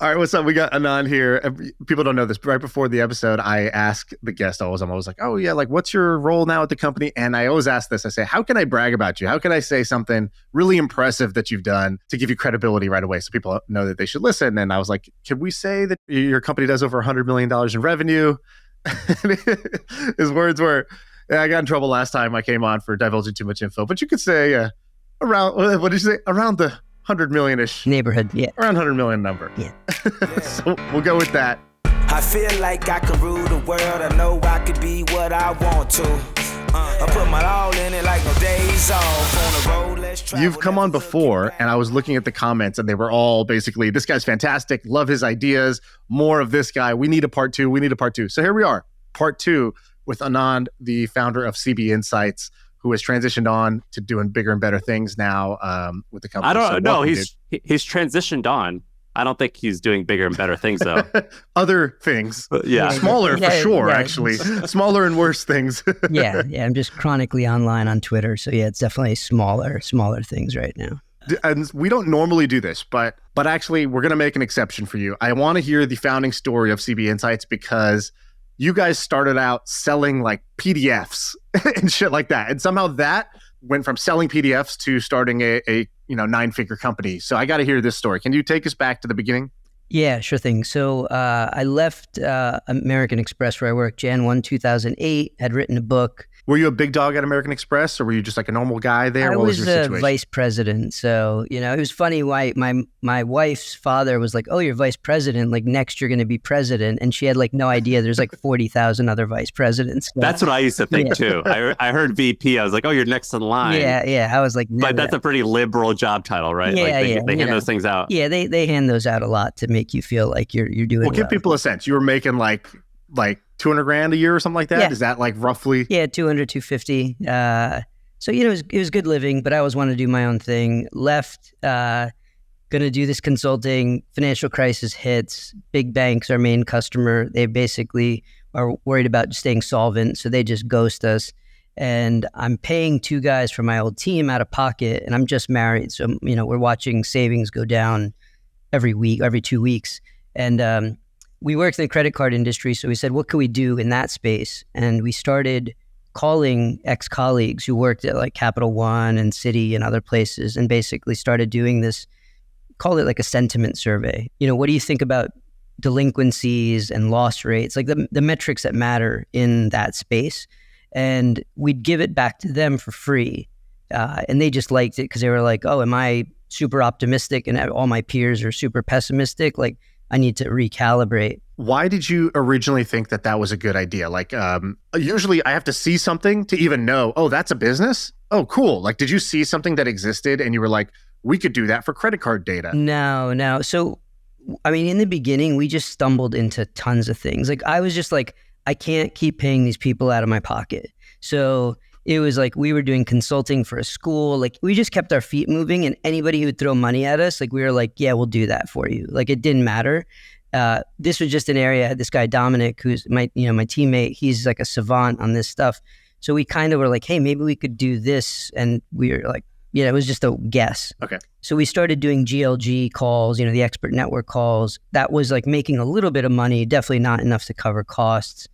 All right, what's up? We got Anand here. People don't know this, but right before the episode, I ask the guest I'm always like, oh yeah, like what's your role now at the company? And I always ask this, I say, how can I brag about you? How can I say something really impressive that you've done to give you credibility right away so people know that they should listen? And I was like, can we say that your company does over $100 million in revenue? His words were, I got in trouble last time I came on for divulging too much info, but you could say around, what did you say? Around the 100 million-ish neighborhood, yeah. Around 100 million number. Yeah. So we'll go with that. I feel like I can rule the world. I know I could be what I want to. I put my all in it like no days off. On the road, let's travel. You've come on before, and I was looking at the comments, and they were all basically, this guy's fantastic, love his ideas, more of this guy, we need a part two. So here we are, part two with Anand, the founder of CB Insights, who has transitioned on to doing bigger and better things now with the company. I don't know. He's transitioned on. I don't think he's doing bigger and better things, though. Other things. Yeah. Smaller for sure, actually. Smaller and worse things. Yeah. I'm just chronically online on Twitter. So yeah, it's definitely smaller things right now. And we don't normally do this, but actually we're going to make an exception for you. I want to hear the founding story of CB Insights because you guys started out selling like PDFs and shit like that. And somehow that went from selling PDFs to starting a 9-figure company. So I got to hear this story. Can you take us back to the beginning? Yeah, sure thing. So I left American Express where I worked Jan 1, 2008, had written a book. Were you a big dog at American Express or were you just like a normal guy there? What was your situation? a vice president. So, it was funny why my wife's father was like, oh, you're vice president. Like next you're going to be president. And she had like no idea there's like 40,000 other vice presidents. So, that's what I used to think too. I heard VP. I was like, oh, you're next in line. Yeah. I was like, but that's a pretty liberal job title, right? Yeah, they hand those things out. Yeah, they hand those out a lot to make you feel like you're doing well. Give people a sense. You were making like 200 grand a year or something like that? Yeah. Is that like roughly? Yeah, 200, 250. So, it was good living, but I always wanted to do my own thing. Left, going to do this consulting, financial crisis hits, big banks, our main customer, they basically are worried about staying solvent, so they just ghost us. And I'm paying 2 guys from my old team out of pocket, and I'm just married. So, we're watching savings go down every 2 weeks. And we worked in the credit card industry, so we said, what could we do in that space? And we started calling ex-colleagues who worked at like Capital One and Citi and other places and basically started doing this, call it like a sentiment survey. What do you think about delinquencies and loss rates, like the metrics that matter in that space? And we'd give it back to them for free. And they just liked it because they were like, oh, am I super optimistic and all my peers are super pessimistic? Like, I need to recalibrate. Why did you originally think that was a good idea? Like, usually I have to see something to even know, oh, that's a business? Oh, cool. Like, did you see something that existed and you were like, we could do that for credit card data? No. So, in the beginning, we just stumbled into tons of things. Like, I was just like, I can't keep paying these people out of my pocket. So it was like we were doing consulting for a school. Like we just kept our feet moving, and anybody who would throw money at us, like we were like, yeah, we'll do that for you. Like it didn't matter. This was just an area. I had this guy, Dominic, who's my teammate. He's like a savant on this stuff. So we kind of were like, hey, maybe we could do this. And we were like, it was just a guess. Okay. So we started doing GLG calls, the expert network calls. That was like making a little bit of money, definitely not enough to cover costs.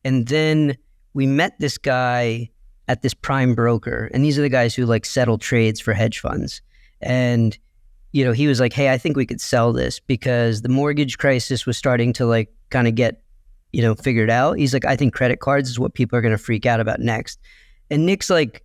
And then we met this guy at this prime broker. And these are the guys who like settle trades for hedge funds. And, he was like, hey, I think we could sell this because the mortgage crisis was starting to like kind of get, figured out. He's like, I think credit cards is what people are going to freak out about next. And Nick's like,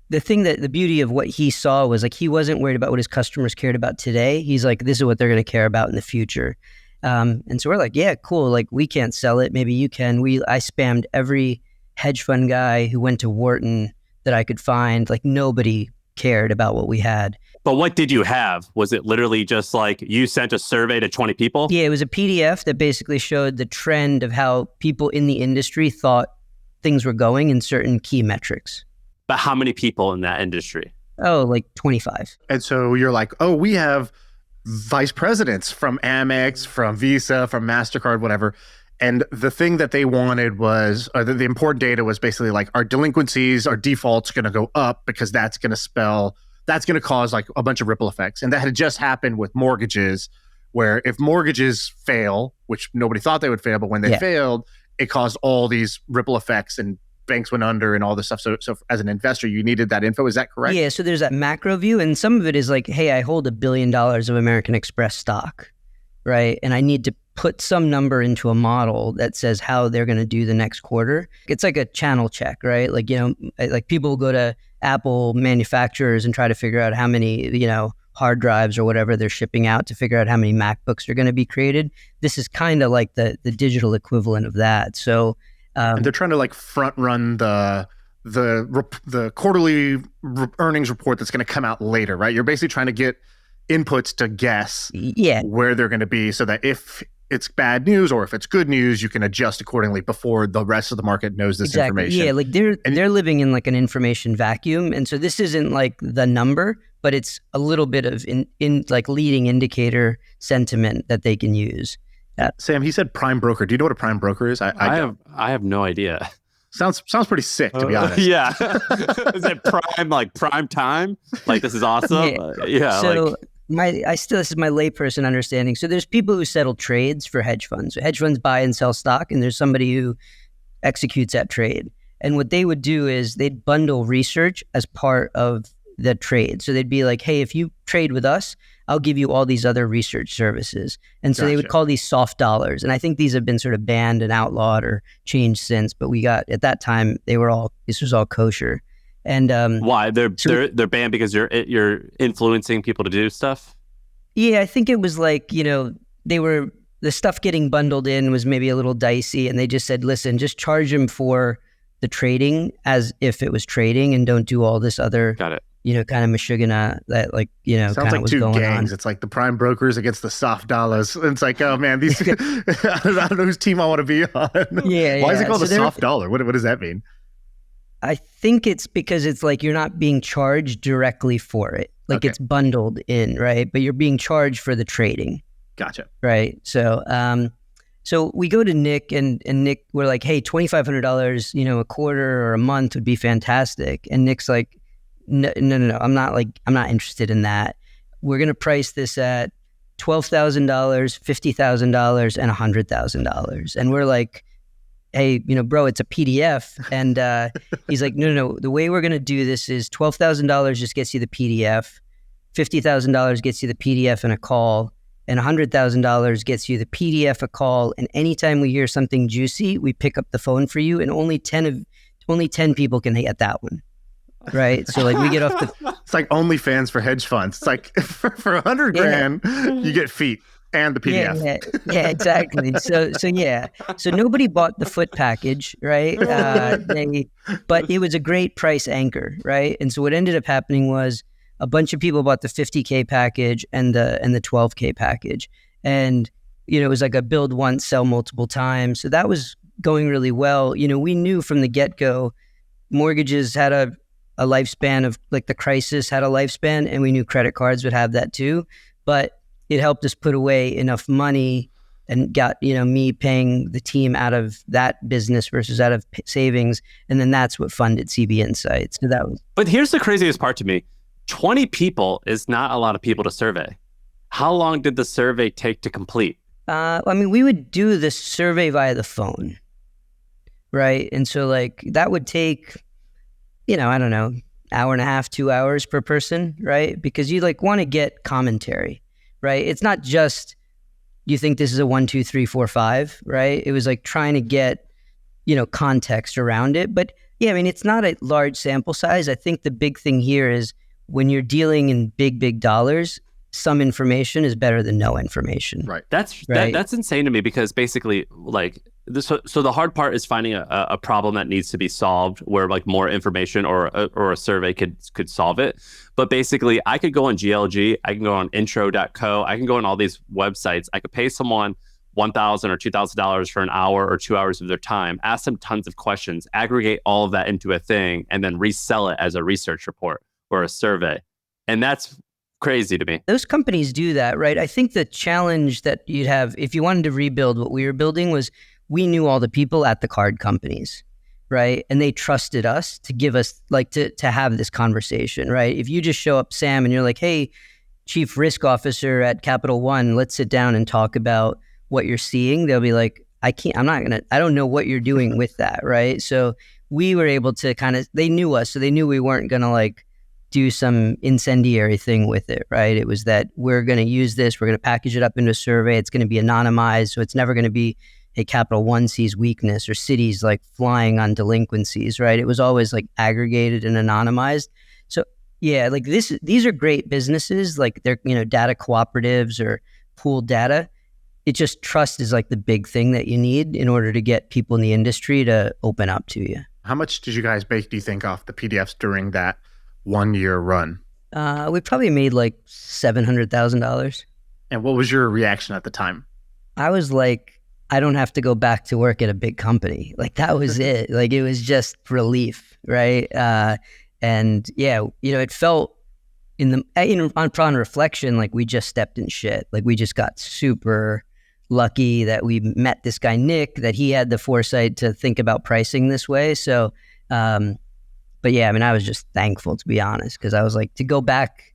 the beauty of what he saw was like, he wasn't worried about what his customers cared about today. He's like, this is what they're going to care about in the future. And so we're like, yeah, cool. Like we can't sell it. Maybe you can. I spammed every hedge fund guy who went to Wharton that I could find. Like nobody cared about what we had. But what did you have? Was it literally just like you sent a survey to 20 people? Yeah, it was a PDF that basically showed the trend of how people in the industry thought things were going in certain key metrics. But how many people in that industry? Oh, like 25. And so you're like, oh, we have vice presidents from Amex, from Visa, from MasterCard, whatever. And the thing that they wanted was, the important data was basically like, our delinquencies, our defaults going to go up because that's going to cause like a bunch of ripple effects. And that had just happened with mortgages where if mortgages fail, which nobody thought they would fail, but when they failed, it caused all these ripple effects and banks went under and all this stuff. So as an investor, you needed that info. Is that correct? Yeah. So there's that macro view, and some of it is like, hey, I hold $1 billion of American Express stock, right? And I need to put some number into a model that says how they're going to do the next quarter. It's like a channel check, right? Like, like people go to Apple manufacturers and try to figure out how many, hard drives or whatever they're shipping out to figure out how many MacBooks are going to be created. This is kind of like the digital equivalent of that. So, and they're trying to like front run the quarterly earnings report that's going to come out later, right? You're basically trying to get inputs to guess where they're going to be so that if it's bad news or if it's good news, you can adjust accordingly before the rest of the market knows this information. Yeah, like they're living in like an information vacuum. And so this isn't like the number, but it's a little bit of in like leading indicator sentiment that they can use. Sam, he said prime broker. Do you know what a prime broker is? I have no idea. Sounds pretty sick, to be honest. Yeah. Is it prime time? Like, this is awesome? So this is my layperson understanding. So there's people who settle trades for hedge funds. So hedge funds buy and sell stock, and there's somebody who executes that trade. And what they would do is they'd bundle research as part of the trade. So they'd be like, hey, if you trade with us, I'll give you all these other research services. And so they would call these soft dollars. And I think these have been sort of banned and outlawed or changed since, but at that time, this was all kosher. And why? They're banned because you're influencing people to do stuff? Yeah, I think it was like, the stuff getting bundled in was maybe a little dicey, and they just said, listen, just charge them for the trading as if it was trading and don't do all this other Got it. Kind of mashugana that sounds kind like of was two going gangs. on. It's like the prime brokers against the soft dollars. It's like, oh man, these I don't know whose team I want to be on. Why is it called a soft dollar? What does that mean? I think it's because it's like you're not being charged directly for it. Like it's bundled in, right? But you're being charged for the trading. Gotcha. Right. So so we go to Nick and Nick, we're like, hey, $2,500, a quarter or a month would be fantastic. And Nick's like, no, I'm not interested in that. We're going to price this at $12,000, $50,000, and $100,000. And we're like, hey, bro, it's a PDF. And he's like, no. The way we're going to do this is $12,000 just gets you the PDF. $50,000 gets you the PDF and a call. And $100,000 gets you the PDF, a call. And anytime we hear something juicy, we pick up the phone for you. And only 10 people can get that one. Right. So like we get off it's like OnlyFans for hedge funds. It's like for $100,000, you get feet and the PDF. Yeah, exactly. So nobody bought the foot package, right? But it was a great price anchor, right? And so what ended up happening was a bunch of people bought the $50K package and the $12K package. And, it was like a build once, sell multiple times. So that was going really well. We knew from the get-go, mortgages had a lifespan of like the crisis had a lifespan, and we knew credit cards would have that too. But it helped us put away enough money and got, me paying the team out of that business versus out of savings. And then that's what funded CB Insights. So that was. But here's the craziest part to me. 20 people is not a lot of people to survey. How long did the survey take to complete? We would do the survey via the phone, right? And so like that would take, I don't know, hour and a half, 2 hours per person, right? Because you like want to get commentary, right? It's not just, you think this is a 1, 2, 3, 4, 5, right? It was like trying to get, context around it. But yeah, it's not a large sample size. I think the big thing here is when you're dealing in big dollars, some information is better than no information. Right. That's insane to me because basically like so the hard part is finding a problem that needs to be solved where like more information or a survey could solve it. But basically I could go on GLG, I can go on intro.co, I can go on all these websites. I could pay someone $1,000 or $2,000 for an hour or 2 hours of their time, ask them tons of questions, aggregate all of that into a thing, and then resell it as a research report or a survey. And that's crazy to me. Those companies do that, right? I think the challenge that you'd have if you wanted to rebuild what we were building was we knew all the people at the card companies, right? And they trusted us to give us, like, to have this conversation, right? If you just show up, Sam, and you're like, hey, chief risk officer at Capital One, let's sit down and talk about what you're seeing. They'll be like, I don't know what you're doing with that, right? So we were able to they knew us, so they knew we weren't going to like do some incendiary thing with it, right? It was that we're going to use this, we're going to package it up into a survey, it's going to be anonymized, so it's never going to be, hey, Capital One sees weakness or cities like flying on delinquencies, right? It was always like aggregated and anonymized. So yeah, like these are great businesses, like they're, data cooperatives or pooled data. It just trust is like the big thing that you need in order to get people in the industry to open up to you. How much did you guys make, do you think, off the PDFs during that 1 year run? We probably made like $700,000. And what was your reaction at the time? I was like, I don't have to go back to work at a big company. Like that was it. Like it was just relief, right? And yeah, it felt on reflection, like we just stepped in shit. Like we just got super lucky that we met this guy, Nick, that he had the foresight to think about pricing this way. So, but yeah, I mean, I was just thankful, to be honest, because I was like, to go back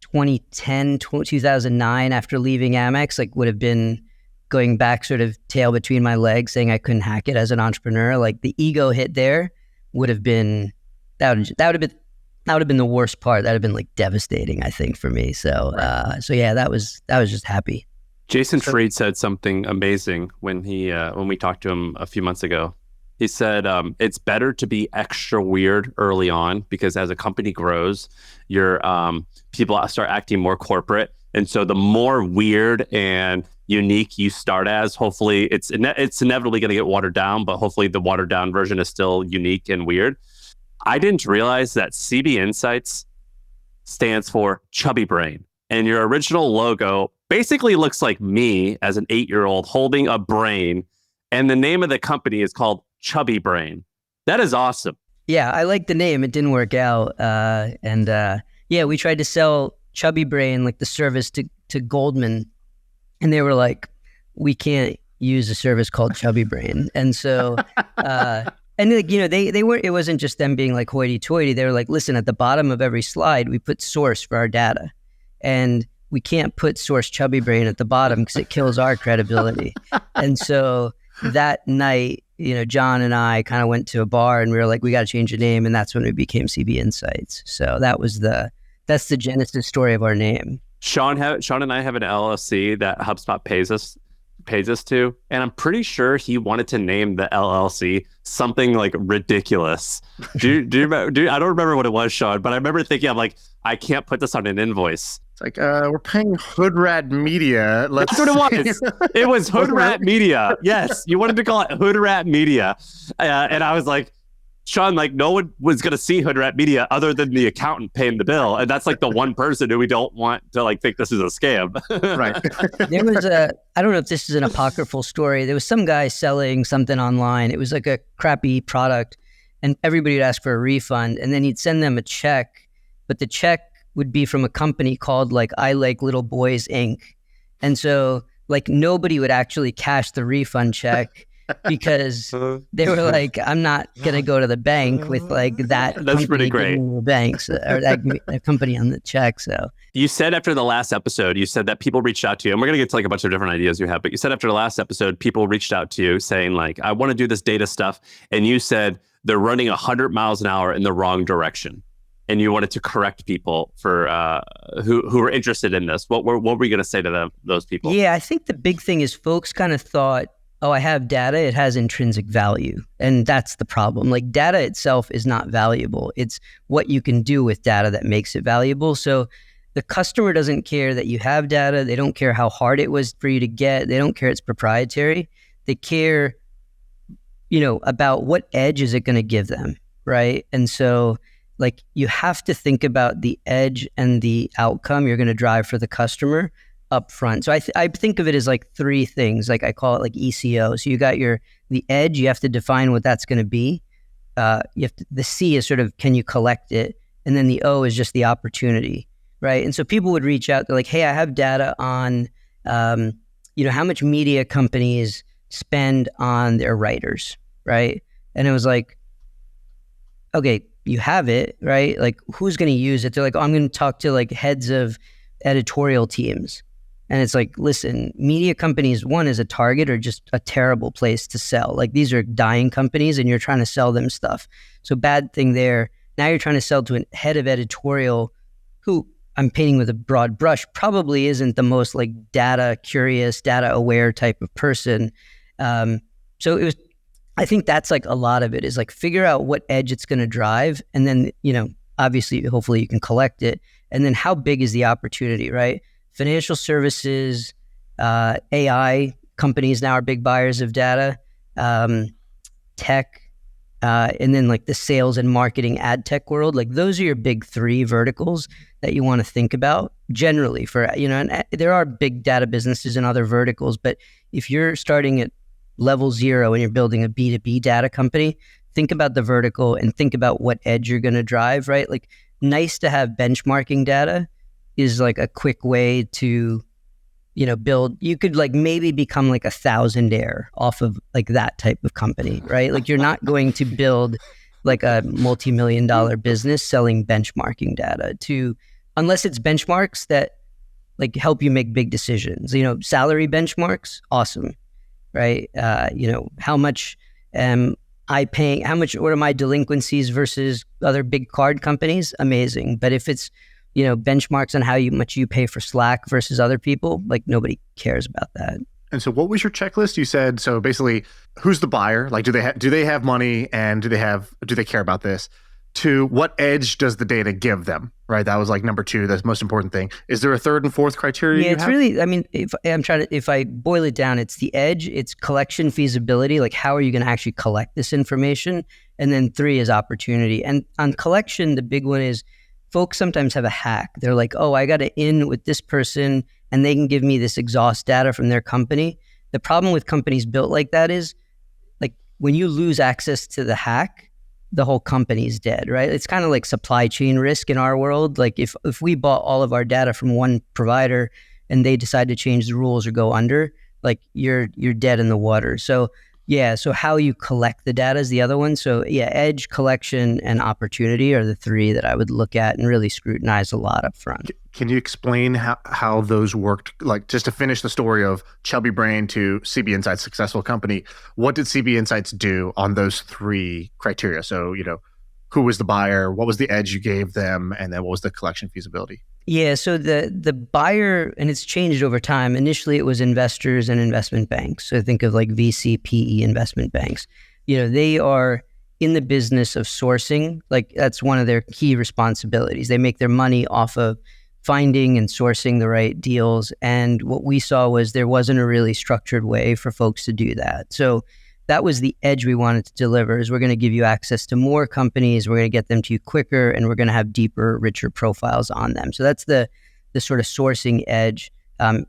2009 after leaving Amex, like would have been going back sort of tail between my legs saying I couldn't hack it as an entrepreneur. Like the ego hit there would have been, that would have been the worst part. That would have been like devastating, I think, for me. So, so yeah, that was just happy. Jason Fried said something amazing when we talked to him a few months ago. He said, it's better to be extra weird early on because as a company grows, your people start acting more corporate. And so the more weird and unique you start as, hopefully it's inevitably going to get watered down, but hopefully the watered down version is still unique and weird. I didn't realize that CB Insights stands for Chubby Brain. And your original logo basically looks like me as an 8-year-old holding a brain. And the name of the company is called Chubby Brain. That is awesome. Yeah, I like the name. It didn't work out. Yeah, we tried to sell Chubby Brain, like the service to Goldman. And they were like, we can't use a service called Chubby Brain. And so... and like, they weren't, it wasn't just them being like hoity-toity. They were like, listen, at the bottom of every slide, we put source for our data. And we can't put source Chubby Brain at the bottom because it kills our credibility. And so that night, John and I kind of went to a bar and we were like, we got to change the name. And that's when we became CB Insights. So that's the genesis story of our name. Shaan and I have an LLC that HubSpot pays us to, and I'm pretty sure he wanted to name the LLC something like ridiculous. Do you remember? I don't remember what it was, Shaan, but I remember thinking, I'm like, I can't put this on an invoice. It's like, we're paying Hoodrat Media. That's what it was. It was Hoodrat Media. Yes, you wanted to call it Hoodrat Media, and I was like, Shaan, like no one was going to see Hoodrat Media other than the accountant paying the bill. And that's like the one person who we don't want to like think this is a scam. Right. There was I don't know if this is an apocryphal story. There was some guy selling something online. It was like a crappy product and everybody would ask for a refund and then he'd send them a check, but the check would be from a company called like I Like Little Boys Inc. And so like nobody would actually cash the refund check. Because they were like, I'm not going to go to the bank with like that. That's pretty great. Banks or that company on the check. So you said after the last episode, you said that people reached out to you and we're going to get to like a bunch of different ideas you have, but you said after the last episode, people reached out to you saying like, I want to do this data stuff. And you said they're running 100 miles an hour in the wrong direction. And you wanted to correct people for who were interested in this. What were you going to say to those people? Yeah, I think the big thing is folks kind of thought, oh, I have data, it has intrinsic value. And that's the problem. Like data itself is not valuable. It's what you can do with data that makes it valuable. So the customer doesn't care that you have data. They don't care how hard it was for you to get. They don't care it's proprietary. They care, about what edge is it going to give them, right? And so like you have to think about the edge and the outcome you're going to drive for the customer up front. So I think of it as like three things. Like I call it like ECO. So you got the edge, you have to define what that's going to be. The C is sort of, can you collect it? And then the O is just the opportunity, right? And so people would reach out, they're like, hey, I have data on, how much media companies spend on their writers, right? And it was like, okay, you have it, right? Like who's going to use it? They're like, oh, I'm going to talk to like heads of editorial teams. And it's like, listen, media companies, one, is a target or just a terrible place to sell. Like, these are dying companies and you're trying to sell them stuff. So bad thing there. Now you're trying to sell to a head of editorial who, I'm painting with a broad brush, probably isn't the most like data curious, data aware type of person. So it was, I think that's like a lot of it is like figure out what edge it's going to drive. And then, obviously, hopefully you can collect it. And then how big is the opportunity, right? Financial services, AI companies now are big buyers of data, tech, and then like the sales and marketing ad tech world. Like, those are your big three verticals that you want to think about generally for, and there are big data businesses in other verticals, but if you're starting at level 0 and you're building a B2B data company, think about the vertical and think about what edge you're going to drive, right? Like, nice to have benchmarking data is like a quick way to, build. You could like maybe become like a thousandaire off of like that type of company, right? Like, you're not going to build like a multi-million-dollar business selling benchmarking data unless it's benchmarks that like help you make big decisions. Salary benchmarks, awesome, right? How much am I paying? What are my delinquencies versus other big card companies? Amazing. But if it's benchmarks on how much you pay for Slack versus other people, like, nobody cares about that. And so what was your checklist? You said, so basically, who's the buyer? Like, do they have money, and do they care about this? To what edge does the data give them? Right. That was like number 2, the most important thing. Is there a third and fourth criteria? Yeah, it's really, I mean, if I boil it down, it's the edge, it's collection feasibility. Like, how are you going to actually collect this information? And then 3 is opportunity. And on collection, the big one is, folks sometimes have a hack. They're like, oh, I got to in with this person and they can give me this exhaust data from their company. The problem with companies built like that is, like, when you lose access to the hack, the whole company's dead, right? It's kind of like supply chain risk in our world. Like, if we bought all of our data from one provider and they decide to change the rules or go under, like, you're dead in the water. So yeah, so how you collect the data is the other one. So yeah, edge, collection, and opportunity are the 3 that I would look at and really scrutinize a lot up front. Can you explain how those worked? Like, just to finish the story of Chubby Brain to CB Insights, successful company, what did CB Insights do on those 3 criteria? So, who was the buyer? What was the edge you gave them? And then what was the collection feasibility? Yeah, so the buyer, and it's changed over time. Initially, it was investors and investment banks. So think of like VC, PE investment banks. They are in the business of sourcing. Like, that's one of their key responsibilities. They make their money off of finding and sourcing the right deals. And what we saw was there wasn't a really structured way for folks to do that. So that was the edge we wanted to deliver, is we're going to give you access to more companies, we're going to get them to you quicker, and we're going to have deeper, richer profiles on them. So that's the sort of sourcing edge.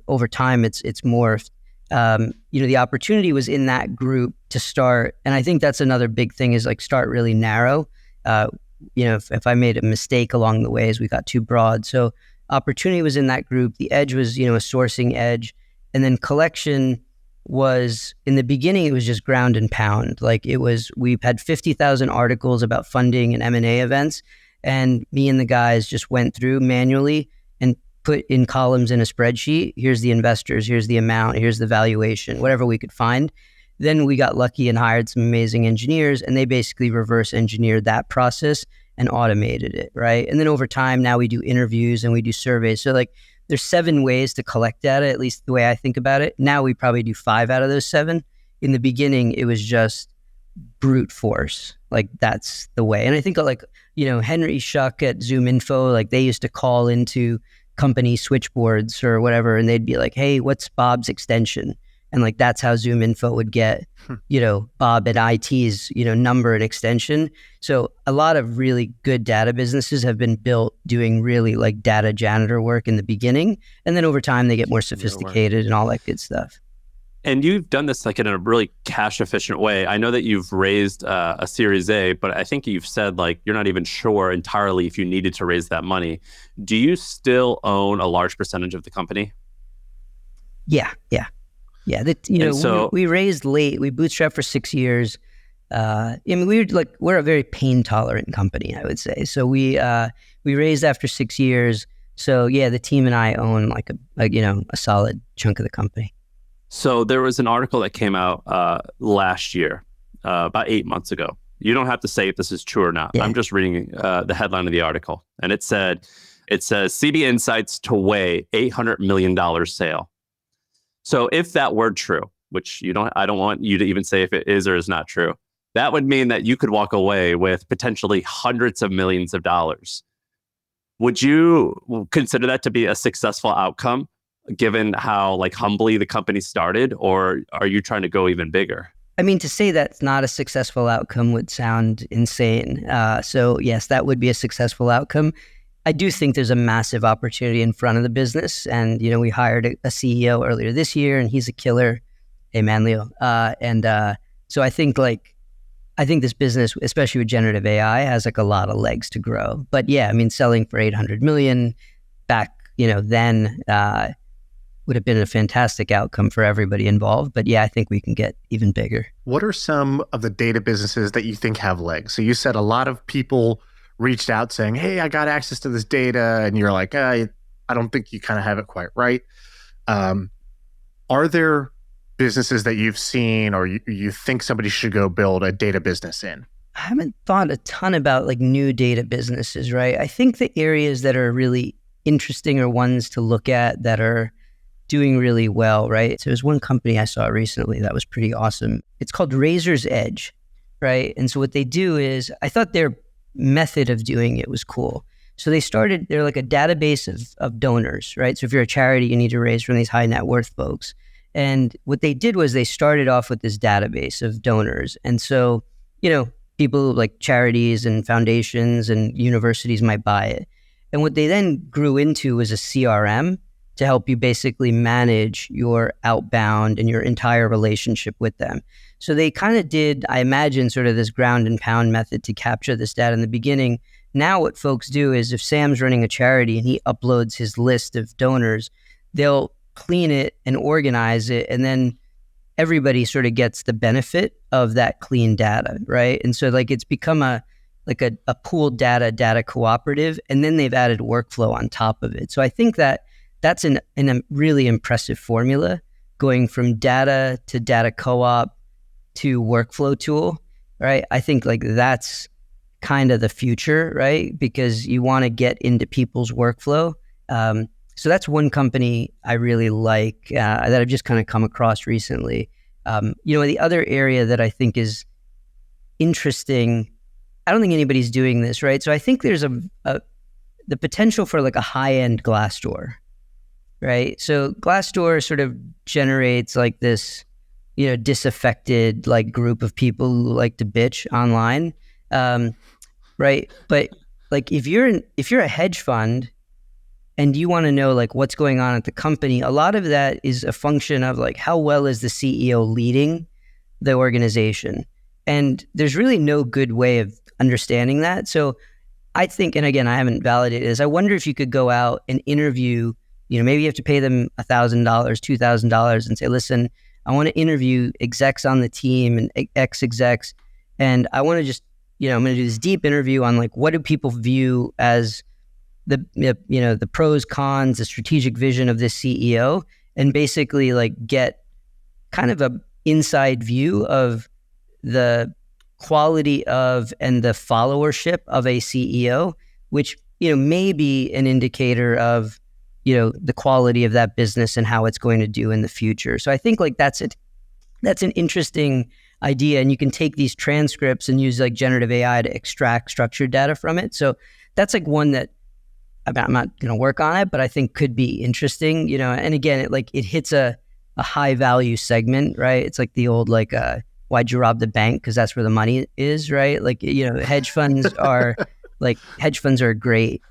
Over time, it's morphed. The opportunity was in that group to start. And I think that's another big thing, is like, start really narrow. If I made a mistake along the way, is we got too broad. So opportunity was in that group. The edge was, a sourcing edge. And then collection was, in the beginning, it was just ground and pound. Like, we had 50,000 articles about funding and M&A events. And me and the guys just went through manually and put in columns in a spreadsheet. Here's the investors, here's the amount, here's the valuation, whatever we could find. Then we got lucky and hired some amazing engineers, and they basically reverse engineered that process and automated it, right? And then over time, now we do interviews and we do surveys. So like, there's 7 ways to collect data, at least the way I think about it. Now we probably do 5 out of those 7. In the beginning, it was just brute force. Like, that's the way. And I think like, Henry Schuck at ZoomInfo, like, they used to call into company switchboards or whatever, and they'd be like, hey, what's Bob's extension? And like, that's how ZoomInfo would get, Bob at IT's, number and extension. So a lot of really good data businesses have been built doing really like data janitor work in the beginning. And then over time, they get more sophisticated and all that good stuff. And you've done this like in a really cash efficient way. I know that you've raised a Series A, but I think you've said like you're not even sure entirely if you needed to raise that money. Do you still own a large percentage of the company? Yeah. We raised late. We bootstrapped for 6 years. We're a very pain tolerant company, I would say. So we raised after 6 years. So yeah, the team and I own like a solid chunk of the company. So there was an article that came out last year, about 8 months ago. You don't have to say if this is true or not. Yeah. I'm just reading the headline of the article, and it says CB Insights to weigh $800 million sale. So if that were true, which I don't want you to even say if it is or is not true, that would mean that you could walk away with potentially hundreds of millions of dollars. Would you consider that to be a successful outcome, given how like humbly the company started, or are you trying to go even bigger? I mean, to say that's not a successful outcome would sound insane. So yes, that would be a successful outcome. I do think there's a massive opportunity in front of the business. And, we hired a CEO earlier this year and he's a killer. Hey man, Leo. So I think this business, especially with generative AI, has like a lot of legs to grow. But yeah, I mean, selling for 800 million back, then would have been a fantastic outcome for everybody involved. But yeah, I think we can get even bigger. What are some of the data businesses that you think have legs? So you said a lot of people reached out saying, hey, I got access to this data. And you're like, I don't think you kind of have it quite right. Are there businesses that you've seen or you think somebody should go build a data business in? I haven't thought a ton about like new data businesses, right? I think the areas that are really interesting are ones to look at that are doing really well, right? So there's one company I saw recently that was pretty awesome. It's called Razor's Edge, right? And so what they do is, I thought their method of doing it was cool. So they're like a database of donors, right? So if you're a charity, you need to raise from these high net worth folks. And what they did was they started off with this database of donors. And so, people like charities and foundations and universities might buy it. And what they then grew into was a CRM to help you basically manage your outbound and your entire relationship with them. So they kind of did, I imagine, sort of this ground and pound method to capture this data in the beginning. Now what folks do is if Sam's running a charity and he uploads his list of donors, they'll clean it and organize it, and then everybody sort of gets the benefit of that clean data, right? And so like it's become a pooled data cooperative, and then they've added workflow on top of it. So I think that's a really impressive formula, going from data to data co-op to workflow tool, right? I think like that's kind of the future, right? Because you want to get into people's workflow. So that's one company I really like that I've just kind of come across recently. The other area that I think is interesting, I don't think anybody's doing this, right? So I think there's the potential for like a high-end Glassdoor, right? So Glassdoor sort of generates like this, disaffected like group of people who like to bitch online, right? But like if you're a hedge fund and you want to know like what's going on at the company, a lot of that is a function of like how well is the CEO leading the organization. And there's really no good way of understanding that. So I think, and again, I haven't validated this, I wonder if you could go out and interview, maybe you have to pay them $1,000, $2,000 and say, listen, I want to interview execs on the team and ex-execs. And I want to just, I'm going to do this deep interview on like, what do people view as the pros, cons, the strategic vision of this CEO, and basically like get kind of a inside view of the quality of and the followership of a CEO, which, may be an indicator of, the quality of that business and how it's going to do in the future. So I think like that's an interesting idea. And you can take these transcripts and use like generative AI to extract structured data from it. So that's like one that I'm not going to work on it, but I think could be interesting, and again, it hits a high value segment, right? It's like the old, why'd you rob the bank? Cause that's where the money is, right? Hedge funds are a great,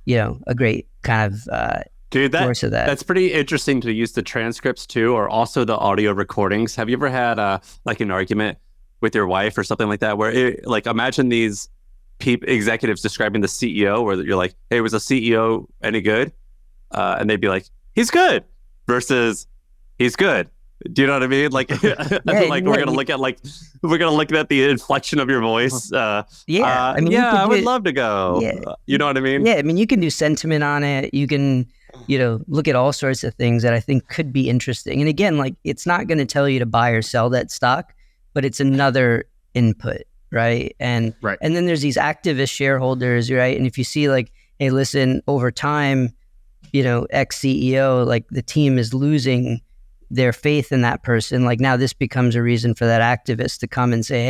a great kind of, dude, source of that. That's pretty interesting to use the transcripts too, or also the audio recordings. Have you ever had an argument with your wife or something like that, where imagine these executives describing the CEO, where you're like, hey, was the CEO any good? And they'd be like, he's good, versus he's good, Do you know what I mean? Like, like we're gonna look at the inflection of your voice. I would love to go. Yeah. You know what I mean? Yeah, I mean, you can do sentiment on it. You can, look at all sorts of things that I think could be interesting. And again, like, it's not going to tell you to buy or sell that stock, but it's another input, right? And then there's these activist shareholders, right? And if you see like, hey, listen, over time, ex CEO, like the team is losing their faith in that person. Like now this becomes a reason for that activist to come and say,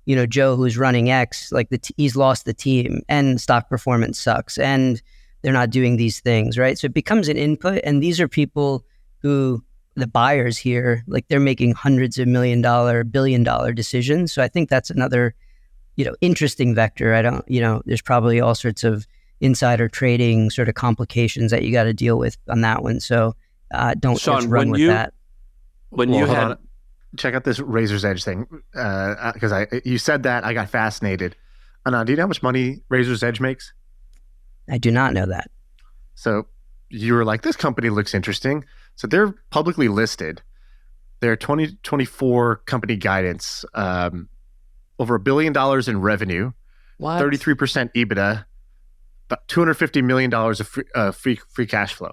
hey, Joe, who's running X, like he's lost the team and stock performance sucks and they're not doing these things, right? So it becomes an input. And these are people who, the buyers here, like they're making hundreds of $1 million, $1 billion decisions. So I think that's another, interesting vector. There's probably all sorts of insider trading sort of complications that you got to deal with on that one. So don't Shaan, run with that. Check out this Razor's Edge thing, because you said that, I got fascinated. Anand, do you know how much money Razor's Edge makes? I do not know that. So you were like, this company looks interesting. So they're publicly listed. Their 2024 company guidance, over $1 billion in revenue, 33% EBITDA, about $250 million of free cash flow.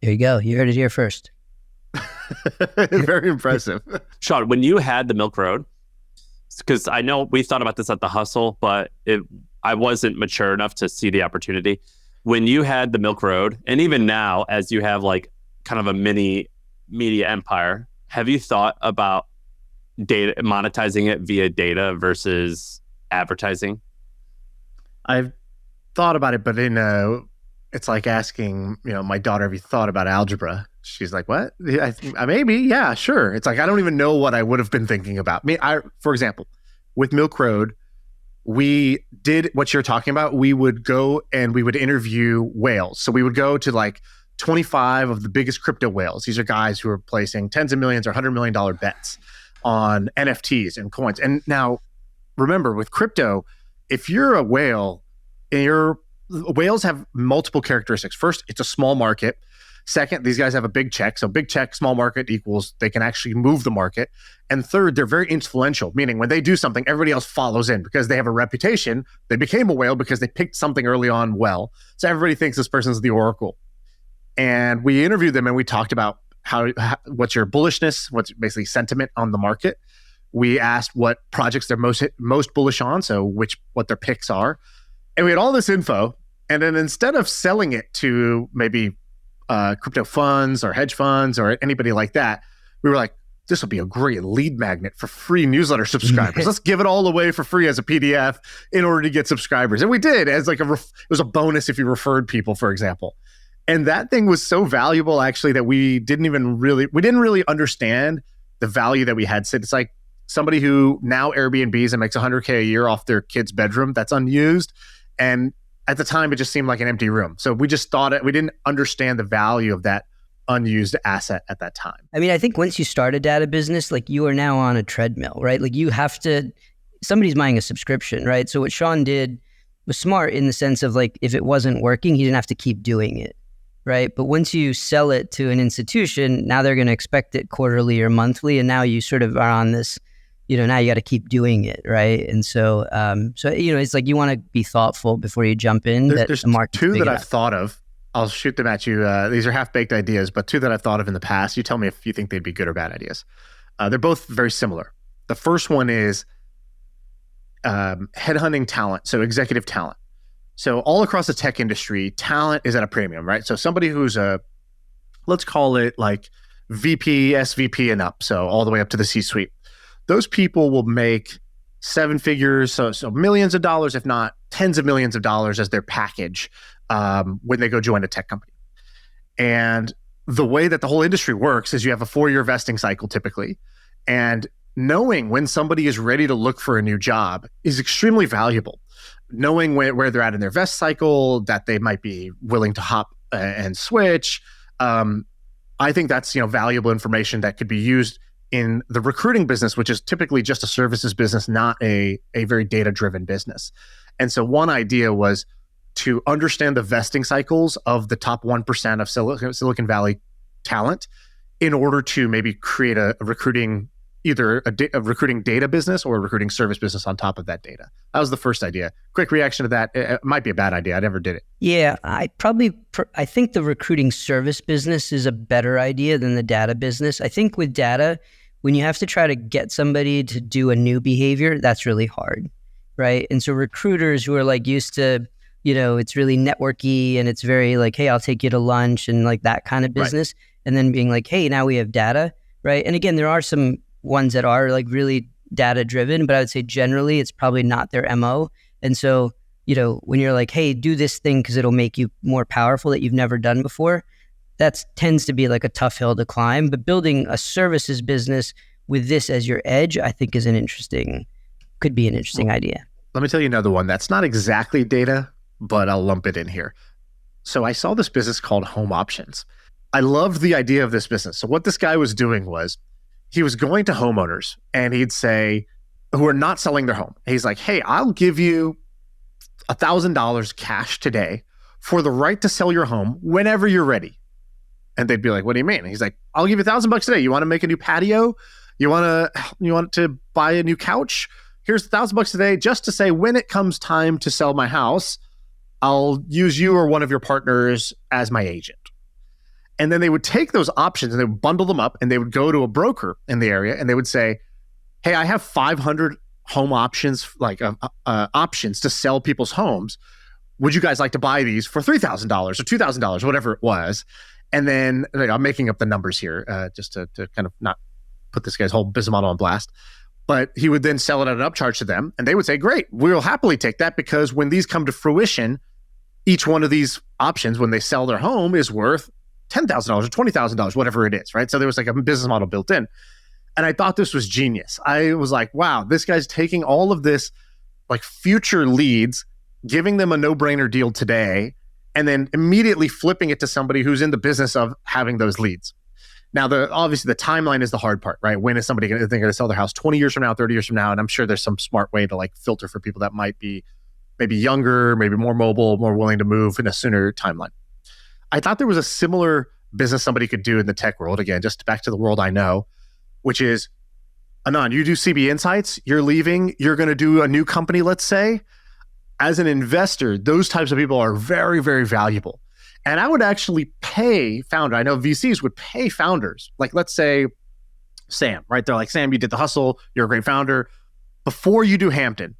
There you go. You heard it here first. Very impressive. Shaan, when you had the Milk Road, because I know we thought about this at the Hustle, but I wasn't mature enough to see the opportunity. When you had the Milk Road, and even now, as you have like kind of a mini media empire, have you thought about monetizing it via data versus advertising? I've thought about it, but it's like asking, my daughter, have you thought about algebra? She's like, what? Maybe, yeah, sure. It's like, I don't even know what I would have been thinking about. For example, with Milk Road, we did what you're talking about. We would go and we would interview whales. So we would go to like 25 of the biggest crypto whales. These are guys who are placing tens of millions or $100 million bets on NFTs and coins. And now, remember, with crypto, if you're a whale, whales have multiple characteristics. First, it's a small market. Second, these guys have a big check. So big check, small market equals they can actually move the market. And third, they're very influential, meaning when they do something, everybody else follows in because they have a reputation. They became a whale because they picked something early on well. So everybody thinks this person's the oracle. And we interviewed them and we talked about what's your bullishness, what's basically sentiment on the market. We asked what projects they're most bullish on, so what their picks are. And we had all this info. And then instead of selling it to maybe crypto funds or hedge funds or anybody like that, we were like, this will be a great lead magnet for free newsletter subscribers. Let's give it all away for free as a PDF in order to get subscribers. And we did, as like it was a bonus if you referred people, for example. And that thing was so valuable actually that we didn't really understand the value that we had. So it's like somebody who now Airbnbs and makes $100K a year off their kid's bedroom that's unused. And at the time, it just seemed like an empty room. So we just we didn't understand the value of that unused asset at that time. I mean, I think once you start a data business, like you are now on a treadmill, right? Like somebody's buying a subscription, right? So what Shaan did was smart in the sense of like, if it wasn't working, he didn't have to keep doing it, right? But once you sell it to an institution, now they're going to expect it quarterly or monthly. And now you sort of are on this, now you got to keep doing it, right? And so, it's like you want to be thoughtful before you jump in. There's two that I've thought of. I'll shoot them at you. These are half-baked ideas, but two that I've thought of in the past. You tell me if you think they'd be good or bad ideas. They're both very similar. The first one is headhunting talent, so executive talent. So all across the tech industry, talent is at a premium, right? So somebody who's let's call it like VP, SVP and up, so all the way up to the C-suite. Those people will make seven figures, so millions of dollars, if not tens of millions of dollars as their package when they go join a tech company. And the way that the whole industry works is you have a 4-year vesting cycle typically. And knowing when somebody is ready to look for a new job is extremely valuable. Knowing where they're at in their vest cycle, that they might be willing to hop and switch. I think that's valuable information that could be used in the recruiting business, which is typically just a services business, not a very data-driven business. And so one idea was to understand the vesting cycles of the top 1% of Silicon Valley talent in order to maybe create a recruiting, either a recruiting data business or a recruiting service business on top of that data. That was the first idea. Quick reaction to that. It might be a bad idea. I never did it. Yeah, I think the recruiting service business is a better idea than the data business. I think with data, when you have to try to get somebody to do a new behavior, that's really hard, right? And so recruiters who are like used to, it's really networky and it's very like, hey, I'll take you to lunch and like that kind of business. Right. And then being like, hey, now we have data, right? And again, there are some ones that are like really data driven, but I would say generally it's probably not their MO. And so, when you're like, hey, do this thing because it'll make you more powerful that you've never done before, that tends to be like a tough hill to climb. But building a services business with this as your edge, I think could be an interesting idea. Let me tell you another one that's not exactly data, but I'll lump it in here. So I saw this business called HomeOptions. I loved the idea of this business. So what this guy was doing was he was going to homeowners and he'd say, who are not selling their home. He's like, hey, I'll give you $1,000 cash today for the right to sell your home whenever you're ready. And they'd be like, what do you mean? And he's like, I'll give you $1,000 today. You want to make a new patio? You want to buy a new couch? Here's $1,000 today just to say when it comes time to sell my house, I'll use you or one of your partners as my agent. And then they would take those options and they would bundle them up and they would go to a broker in the area and they would say, hey, I have 500 home options, like options to sell people's homes. Would you guys like to buy these for $3,000 or $2,000, whatever it was? And then I'm making up the numbers here just to kind of not put this guy's whole business model on blast. But he would then sell it at an upcharge to them. And they would say, great, we'll happily take that because when these come to fruition, each one of these options, when they sell their home, is worth $10,000 or $20,000, whatever it is, right? So there was like a business model built in. And I thought this was genius. I was like, wow, this guy's taking all of this like future leads, giving them a no-brainer deal today, and then immediately flipping it to somebody who's in the business of having those leads. Now, obviously the timeline is the hard part, right? When is somebody going to sell their house 20 years from now, 30 years from now? And I'm sure there's some smart way to like filter for people that might be maybe younger, maybe more mobile, more willing to move in a sooner timeline. I thought there was a similar business somebody could do in the tech world. Again, just back to the world I know, which is, Anand, you do CB Insights, you're leaving, you're going to do a new company, let's say. As an investor, those types of people are very, very valuable. And I would actually pay founder. I know VCs would pay founders. Like, let's say Sam, right? They're like, Sam, you did the hustle. You're a great founder. Before you do Hampton,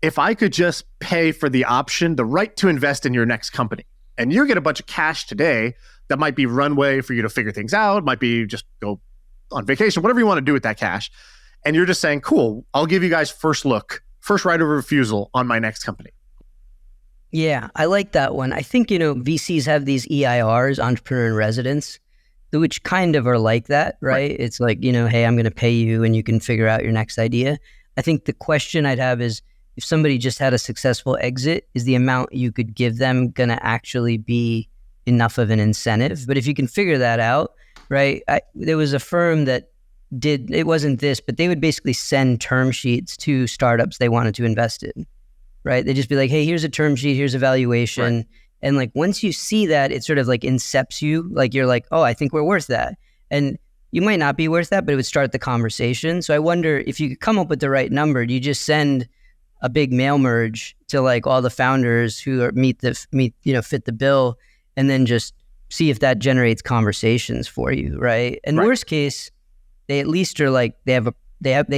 if I could just pay for the option, the right to invest in your next company, and you get a bunch of cash today that might be runway for you to figure things out, might be just go on vacation, whatever you want to do with that cash. And you're just saying, cool, I'll give you guys first right of refusal on my next company. Yeah, I like that one. I think, VCs have these EIRs, entrepreneur in residence, which kind of are like that, right? It's like, hey, I'm going to pay you and you can figure out your next idea. I think the question I'd have is, if somebody just had a successful exit, is the amount you could give them going to actually be enough of an incentive? But if you can figure that out, right? There was a firm that it wasn't this, but they would basically send term sheets to startups they wanted to invest in, right? They'd just be like, hey, here's a term sheet, here's a valuation. Right. And like, once you see that, it sort of like incepts you, like you're like, oh, I think we're worth that. And you might not be worth that, but it would start the conversation. So I wonder if you could come up with the right number, do you just send a big mail merge to like all the founders who are fit the bill, and then just see if that generates conversations for you, right? And worst case, they at least are like they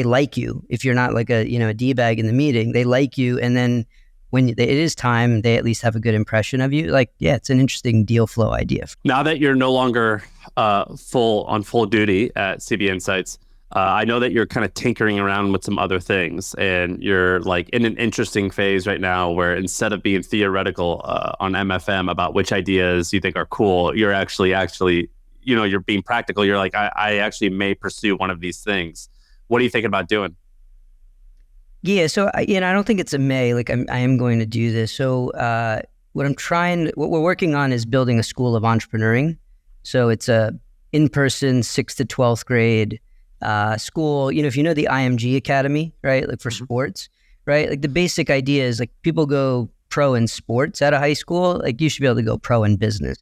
like you. If you're not like a D-bag in the meeting, they like you, and then when it is time, they at least have a good impression of you. Like, yeah, it's an interesting deal flow idea. Now that you're no longer full duty at CB Insights, I know that you're kind of tinkering around with some other things, and you're like in an interesting phase right now where instead of being theoretical on MFM about which ideas you think are cool, you're actually, you're being practical. You're like, I actually may pursue one of these things. What are you thinking about doing? Yeah, so I don't think it's a may. Like I am going to do this. So what we're working on is building a school of entrepreneuring. So it's a in-person 6th to 12th grade school. If you know the IMG Academy, right? Like for sports, right? Like the basic idea is like people go pro in sports out of high school, like you should be able to go pro in business.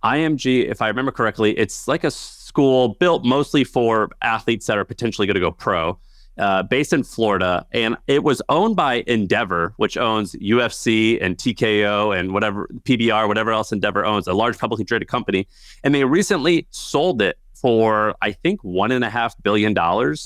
IMG, if I remember correctly, it's like a school built mostly for athletes that are potentially going to go pro, based in Florida. And it was owned by Endeavor, which owns UFC and TKO and whatever, PBR, whatever else Endeavor owns, a large publicly traded company. And they recently sold it for, I think, $1.5 billion.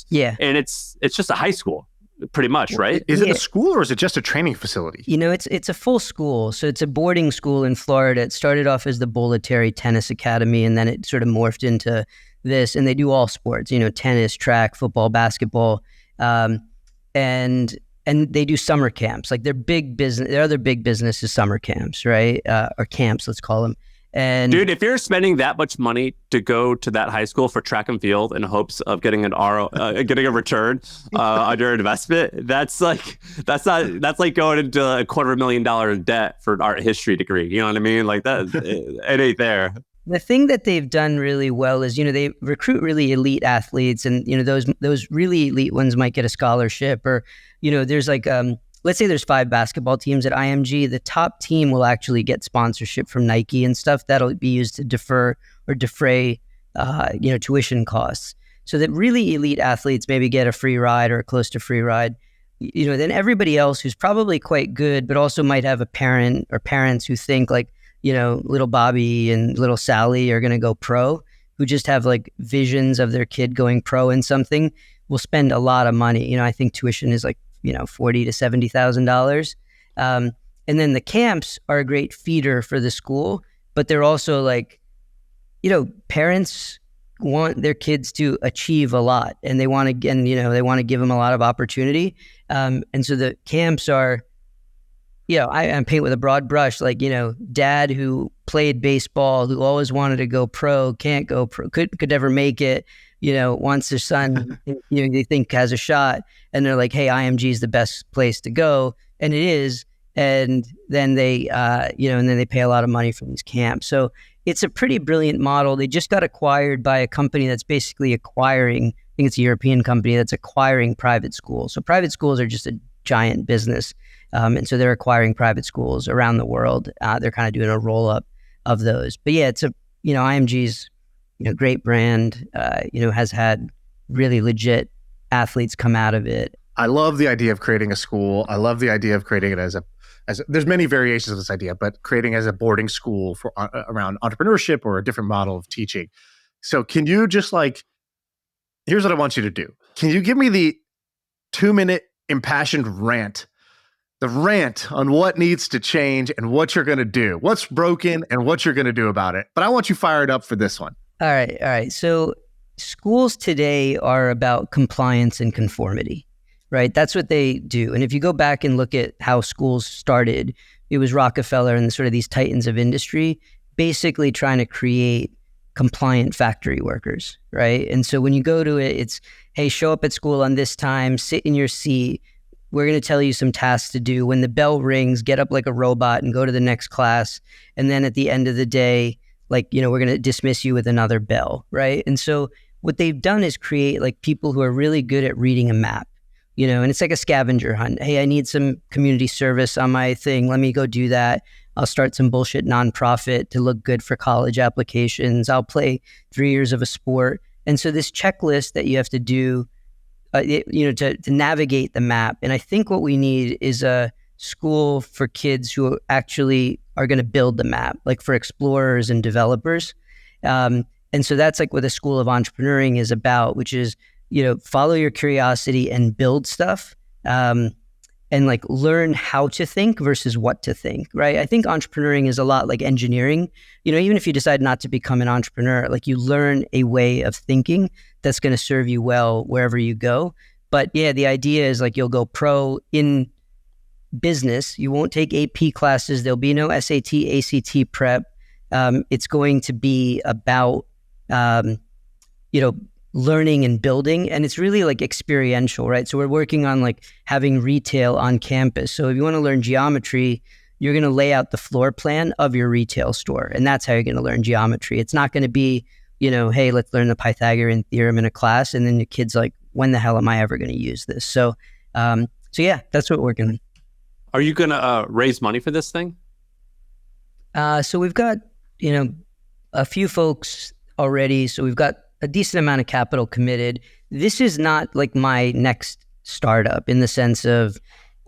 Yeah. And it's just a high school, pretty much, right? Is it a school or is it just a training facility? You know, it's a full school. So it's a boarding school in Florida. It started off as the Bollettieri Tennis Academy, and then it sort of morphed into this. And they do all sports, you know, tennis, track, football, basketball. And they do summer camps. Like their other big business is summer camps, right? Or camps, let's call them. And dude, if you're spending that much money to go to that high school for track and field in hopes of getting getting a return on your investment, that's like going into a $250,000 in debt for an art history degree. You know what I mean? Like that, it ain't there. The thing that they've done really well is, you know, they recruit really elite athletes, and you know those really elite ones might get a scholarship, or you know, there's like let's say there's 5 basketball teams at IMG. The top team will actually get sponsorship from Nike and stuff that'll be used to defray, you know, tuition costs. So that really elite athletes maybe get a free ride or close to free ride. You know, then everybody else who's probably quite good, but also might have a parent or parents who think like, you know, little Bobby and little Sally are going to go pro, who just have like visions of their kid going pro in something, will spend a lot of money. You know, I think tuition is like, you know, $40,000 to $70,000. And then the camps are a great feeder for the school, but they're also like, you know, parents want their kids to achieve a lot, and they want to, and you know, they want to give them a lot of opportunity. And so the camps are, you know, I paint with a broad brush, like, you know, dad who played baseball, who always wanted to go pro, can't go pro, could never make it, you know, wants their son, you know, they think has a shot, and they're like, hey, IMG is the best place to go. And it is. And then they, you know, and then they pay a lot of money for these camps. So it's a pretty brilliant model. They just got acquired by a company that's basically acquiring, I think it's a European company that's acquiring private schools. So private schools are just a giant business. And so they're acquiring private schools around the world. They're kind of doing a roll up of those. But yeah, it's a, you know, IMG's, you know, great brand, you know, has had really legit athletes come out of it. I love the idea of creating a school. I love the idea of creating it as there's many variations of this idea, but creating as a boarding school for around entrepreneurship or a different model of teaching. So can you just like, here's what I want you to do. Can you give me the 2-minute impassioned rant, the rant on what needs to change and what you're going to do, what's broken and what you're going to do about it? But I want you fired up for this one. All right. So schools today are about compliance and conformity, right? That's what they do. And if you go back and look at how schools started, it was Rockefeller and sort of these titans of industry basically trying to create compliant factory workers, right? And so when you go to it, it's, hey, show up at school on this time, sit in your seat. We're going to tell you some tasks to do. When the bell rings, get up like a robot and go to the next class. And then at the end of the day, like, you know, we're going to dismiss you with another bell, right? And so what they've done is create like people who are really good at reading a map, you know, and it's like a scavenger hunt. Hey, I need some community service on my thing. Let me go do that. I'll start some bullshit nonprofit to look good for college applications. I'll play 3 years of a sport. And so this checklist that you have to do, you know, to navigate the map. And I think what we need is a school for kids who actually are going to build the map, like for explorers and developers. And so that's like what the School of Entrepreneuring is about, which is, you know, follow your curiosity and build stuff, and like learn how to think versus what to think, right? I think entrepreneuring is a lot like engineering. You know, even if you decide not to become an entrepreneur, like you learn a way of thinking that's going to serve you well wherever you go. But yeah, the idea is like you'll go pro in business. You won't take AP classes. There'll be no SAT, ACT prep. It's going to be about, you know, learning and building, and it's really like experiential, right? So we're working on like having retail on campus. So if you want to learn geometry, you're going to lay out the floor plan of your retail store, and that's how you're going to learn geometry. It's not going to be, you know, hey, let's learn the Pythagorean theorem in a class, and then the kid's like, when the hell am I ever going to use this? So, so yeah, that's what we're working on. Are you going to raise money for this thing? So we've got, a few folks already. So we've got a decent amount of capital committed. This is not like my next startup in the sense of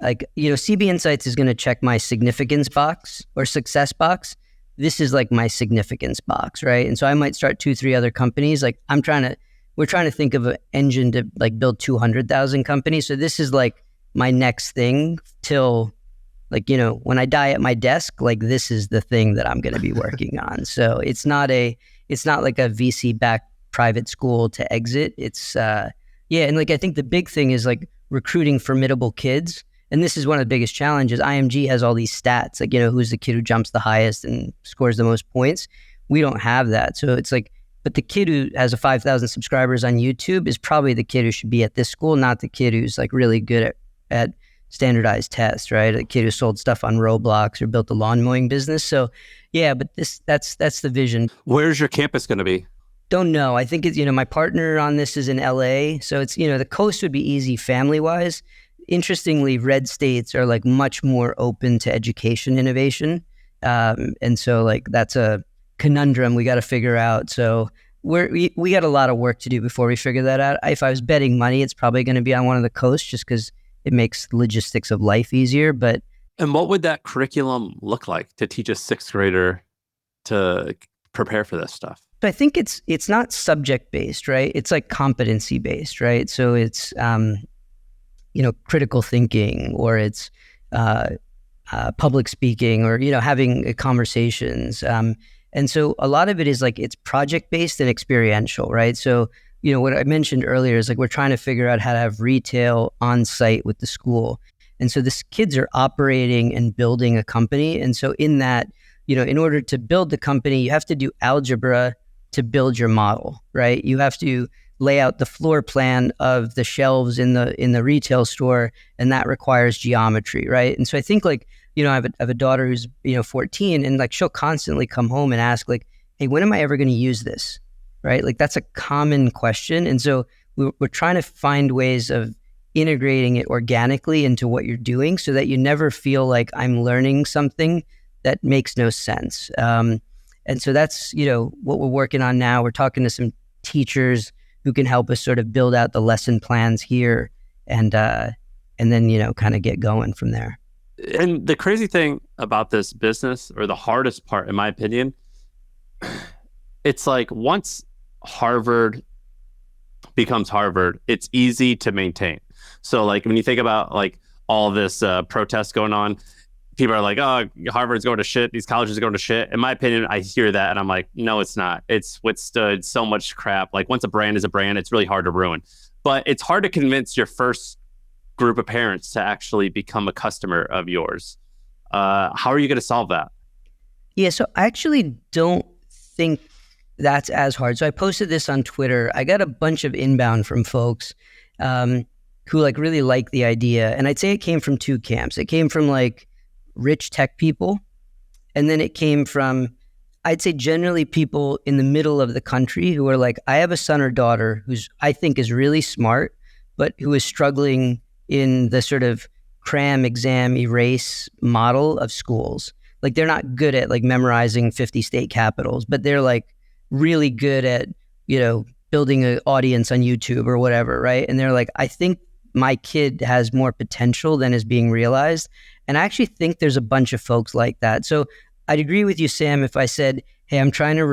like, CB Insights is going to check my significance box or success box. This is like my significance box, right? And so I might start 2-3 other companies. Like we're trying to think of an engine to like build 200,000 companies. So this is like my next thing till like, when I die at my desk, like this is the thing that I'm going to be working on. So it's not like a VC backed private school to exit. It's, and like, I think the big thing is like recruiting formidable kids. And this is one of the biggest challenges. IMG has all these stats, like, who's the kid who jumps the highest and scores the most points. We don't have that. So it's like, but the kid who has 5,000 subscribers on YouTube is probably the kid who should be at this school, not the kid who's like really good at standardized tests, right? A kid who sold stuff on Roblox or built a lawn mowing business. So yeah, but that's the vision. Where's your campus going to be? Don't know. I think it's, my partner on this is in LA. So it's, the coast would be easy family-wise. Interestingly, red states are like much more open to education innovation. And so like that's a conundrum we got to figure out. So we got a lot of work to do before we figure that out. If I was betting money, it's probably going to be on one of the coasts just because it makes logistics of life easier. And what would that curriculum look like to teach a 6th grader to prepare for this stuff? I think it's not subject-based, right? It's like competency-based, right? So it's, critical thinking, or it's public speaking, or, having conversations. And so a lot of it is like, it's project-based and experiential, right? So, what I mentioned earlier is like, we're trying to figure out how to have retail on site with the school. And so these kids are operating and building a company. And so in that, in order to build the company, you have to do algebra to build your model, right? You have to lay out the floor plan of the shelves in the retail store, and that requires geometry, right? And so I think like, I have a daughter who's 14, and like she'll constantly come home and ask like, hey, when am I ever going to use this, right? Like that's a common question, and so we're trying to find ways of integrating it organically into what you're doing, so that you never feel like I'm learning something that makes no sense. And so that's what we're working on now. We're talking to some teachers who can help us sort of build out the lesson plans here, and then kind of get going from there. And the crazy thing about this business, or the hardest part, in my opinion, it's like once Harvard becomes Harvard, it's easy to maintain. So like when you think about like all this protest going on, people are like, oh, Harvard's going to shit, these colleges are going to shit. In my opinion, I hear that and I'm like, no, it's not. It's withstood so much crap. Like once a brand is a brand, it's really hard to ruin. But it's hard to convince your first group of parents to actually become a customer of yours. How are you going to solve that? Yeah, so I actually don't think that's as hard. So I posted this on Twitter. I got a bunch of inbound from folks who like really like the idea. And I'd say it came from two camps. It came from like rich tech people. And then it came from, I'd say generally people in the middle of the country who are like, I have a son or daughter who's I think is really smart, but who is struggling in the sort of cram, exam, erase model of schools. Like they're not good at like memorizing 50 state capitals, but they're like really good at, building an audience on YouTube or whatever, right? And they're like, I think my kid has more potential than is being realized. And I actually think there's a bunch of folks like that. So I'd agree with you, Sam, if I said, hey, we're trying to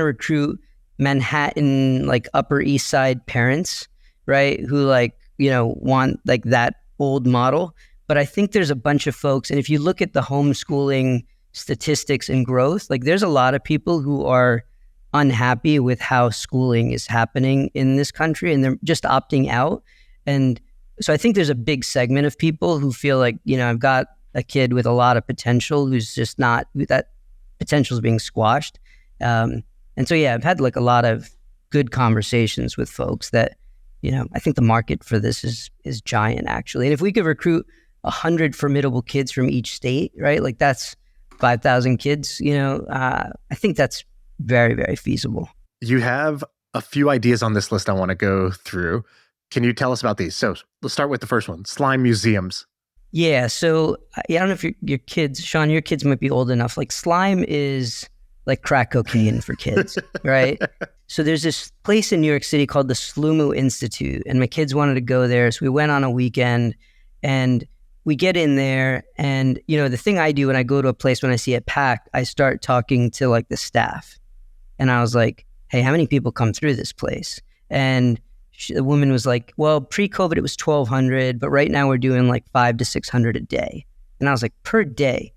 recruit Manhattan, like Upper East Side parents, right? Who like, want like that old model. But I think there's a bunch of folks, and if you look at the homeschooling statistics and growth, like there's a lot of people who are unhappy with how schooling is happening in this country, and they're just opting out. And so I think there's a big segment of people who feel like, I've got a kid with a lot of potential who's just not, that potential is being squashed. And so, yeah, I've had like a lot of good conversations with folks that, I think the market for this is giant actually. And if we could recruit 100 formidable kids from each state, right? Like that's 5,000 kids, I think that's very, very feasible. You have a few ideas on this list I want to go through. Can you tell us about these? So let's start with the first one, slime museums. Yeah. So I don't know if your kids, Shaan, your kids might be old enough. Like slime is like crack cocaine for kids, right? So there's this place in New York City called the Slumu Institute, and my kids wanted to go there. So we went on a weekend, and we get in there, and the thing I do when I go to a place, when I see it packed, I start talking to like the staff. And I was like, hey, how many people come through this place? And the woman was like, well, pre-COVID, it was 1,200, but right now we're doing like 500 to 600 a day. And I was like, per day.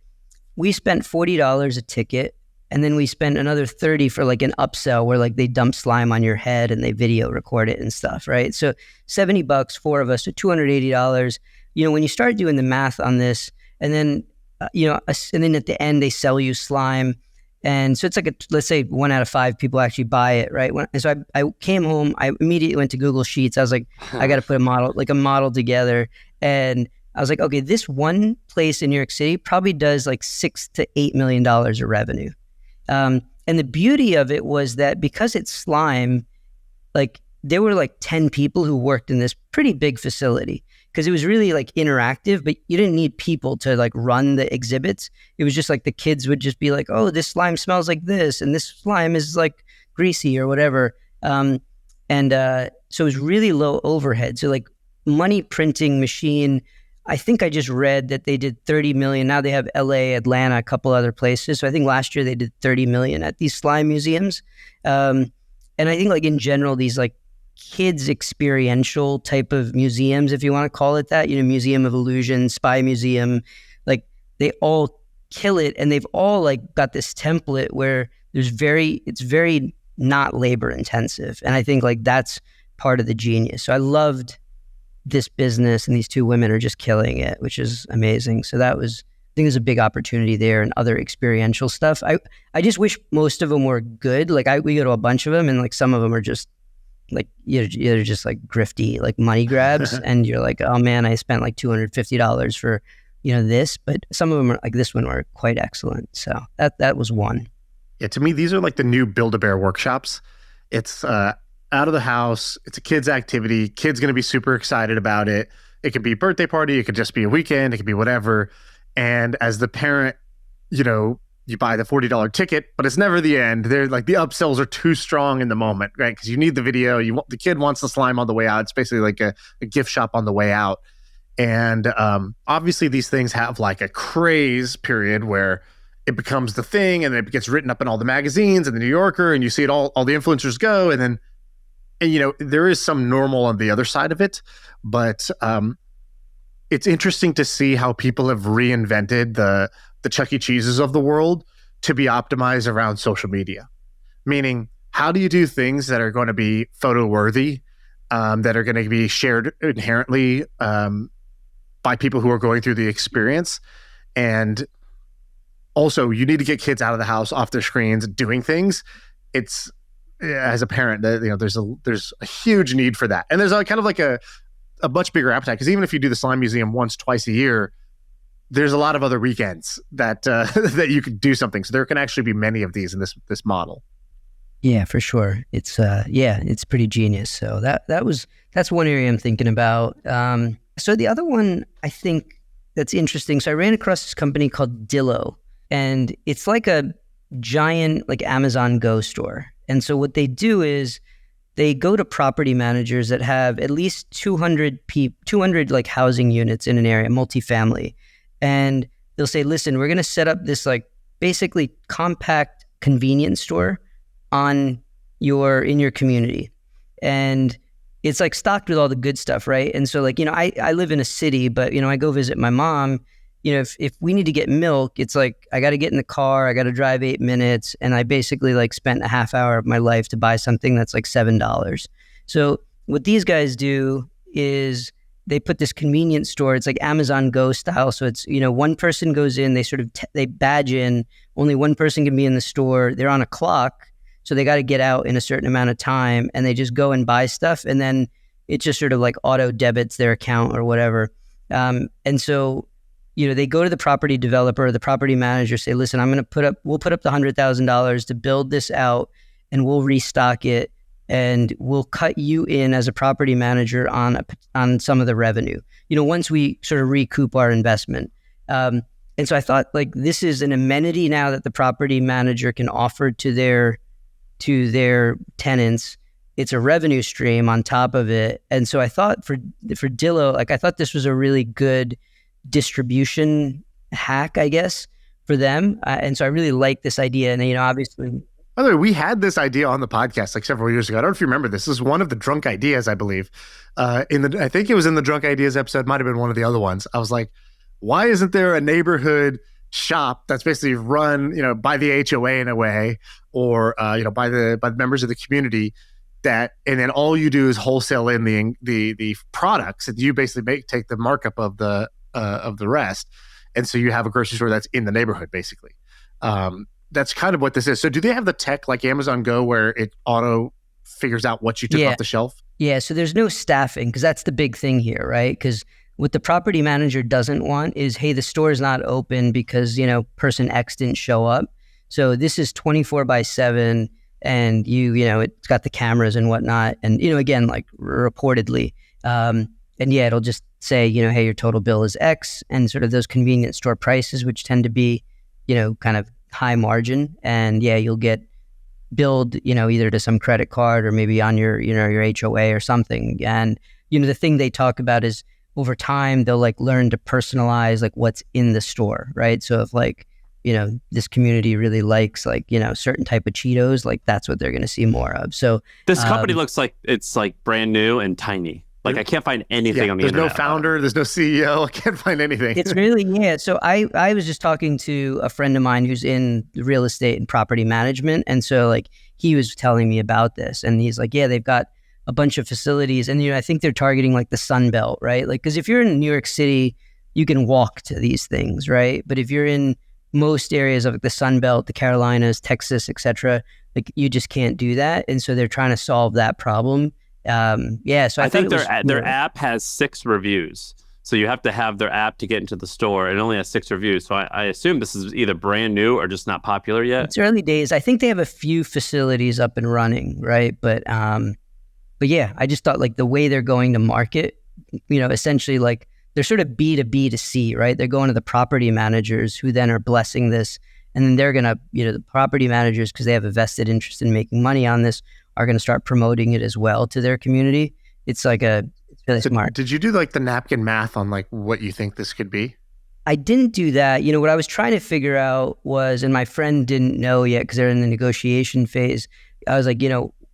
We spent $40 a ticket, and then we spent another 30 for like an upsell where like they dump slime on your head and they video record it and stuff, right? So $70, 4 of us, so $280. When you start doing the math on this, and then, and then at the end they sell you slime. And so it's like, let's say 1 out of 5 people actually buy it, right? So I came home, I immediately went to Google Sheets. I was like, I got to put a model together. And I was like, okay, this one place in New York City probably does like $6 to $8 million of revenue. And the beauty of it was that because it's slime, like there were like 10 people who worked in this pretty big facility, because it was really like interactive, but you didn't need people to like run the exhibits. It was just like the kids would just be like, oh, this slime smells like this, and this slime is like greasy or whatever. So it was really low overhead. So like money printing machine, I think I just read that they did 30 million. Now they have LA, Atlanta, a couple other places. So I think last year they did 30 million at these slime museums. And I think like in general, these like kids experiential type of museums, if you want to call it that, Museum of Illusion, Spy Museum, like they all kill it. And they've all like got this template where it's very not labor intensive. And I think like that's part of the genius. So I loved this business, and these 2 women are just killing it, which is amazing. So I think there's a big opportunity there, and other experiential stuff. I just wish most of them were good. Like we go to a bunch of them, and like some of them are just like you're just like grifty, like money grabs, and you're like, oh man, I spent like $250 for this. But some of them are like this one were quite excellent. So that was one. Yeah, to me, these are like the new Build-A-Bear workshops. It's out of the house. It's a kid's activity. Kid's going to be super excited about it. It could be a birthday party. It could just be a weekend. It could be whatever. And as the parent, you buy the $40 ticket, but it's never the end. They're like, the upsells are too strong in the moment, right? Because you need the video. The kid wants the slime on the way out. It's basically like a gift shop on the way out. And obviously these things have like a craze period where it becomes the thing, and then it gets written up in all the magazines and the New Yorker, and you see it all the influencers go, and there is some normal on the other side of it, but it's interesting to see how people have reinvented the Chuck E. Cheeses of the world to be optimized around social media. Meaning, how do you do things that are going to be photo worthy, that are going to be shared inherently by people who are going through the experience? And also, you need to get kids out of the house, off their screens, doing things. It's, as a parent, there's a huge need for that, and there's a kind of like a much bigger appetite, because even if you do the slime museum once, twice a year, there's a lot of other weekends that that you could do something. So there can actually be many of these in this model. Yeah, for sure. It's it's pretty genius. So that's one area I'm thinking about. So the other one I think that's interesting. So I ran across this company called Dillo, and it's like a giant like Amazon Go store. And so what they do is they go to property managers that have at least 200 like housing units in an area, multifamily. And they'll say, listen, we're going to set up this like basically compact convenience store in your community. And it's like stocked with all the good stuff, right? And so like, I live in a city, but I go visit my mom. If we need to get milk, it's like I got to get in the car, I got to drive 8 minutes, and I basically like spent a half hour of my life to buy something that's like $7. So what these guys do is they put this convenience store. It's like Amazon Go style. So it's, one person goes in, they sort of they badge in. Only one person can be in the store. They're on a clock, so they got to get out in a certain amount of time, and they just go and buy stuff, and then it just sort of like auto debits their account or whatever. And so they go to the property developer or the property manager, say, listen, we'll put up the $100,000 to build this out, and we'll restock it. and we'll cut you in as a property manager on some of the revenue, once we sort of recoup our investment. And so I thought, like, this is an amenity now that the property manager can offer to their tenants. It's a revenue stream on top of it. And so I thought for Dillo, like, I thought this was a really good distribution hack, I guess, for them. And so I really like this idea. And, obviously... By the way, we had this idea on the podcast like several years ago. I don't know if you remember this. This is one of the drunk ideas, I believe. I think it was in the drunk ideas episode, might have been one of the other ones. I was like, why isn't there a neighborhood shop that's basically run, by the HOA in a way, or by the members of the community, and then all you do is wholesale in the products, and you basically take the markup of the rest, and so you have a grocery store that's in the neighborhood basically. That's kind of what this is. So do they have the tech like Amazon Go where it auto figures out what you took off the shelf? Yeah, so there's no staffing, because that's the big thing here, right? Because what the property manager doesn't want is, hey, the store is not open because, person X didn't show up. So this is 24/7, and it's got the cameras and whatnot. And, again, like reportedly, and yeah, it'll just say, hey, your total bill is X, and sort of those convenience store prices, which tend to be, kind of high margin. And yeah, you'll get billed, either to some credit card or maybe on your HOA or something. And, the thing they talk about is over time, they'll like learn to personalize like what's in the store, right? So if like, this community really likes like, certain type of Cheetos, like that's what they're going to see more of. So this company looks like it's like brand new and tiny. Like I can't find anything on the internet. There's no founder, there's no CEO. I can't find anything. It's really, yeah. So I was just talking to a friend of mine who's in real estate and property management. And so like he was telling me about this, and he's like, yeah, they've got a bunch of facilities, and I think they're targeting like the Sun Belt, right? Like, because if you're in New York City, you can walk to these things, right? But if you're in most areas of like, the Sun Belt, the Carolinas, Texas, etc., like you just can't do that. And so they're trying to solve that problem. So I think their app has 6 reviews. So you have to have their app to get into the store, and it only has 6 reviews. So I assume this is either brand new or just not popular yet. It's early days. I think they have a few facilities up and running, right? But yeah, I just thought like the way they're going to market, essentially like they're sort of B to B to C, right? They're going to the property managers who then are blessing this, and then they're gonna, the property managers, because they have a vested interest in making money on this, are going to start promoting it as well to their community. It's like it's really smart. Did you do like the napkin math on like what you think this could be? I didn't do that. What I was trying to figure out was, and my friend didn't know yet because they're in the negotiation phase. I was like,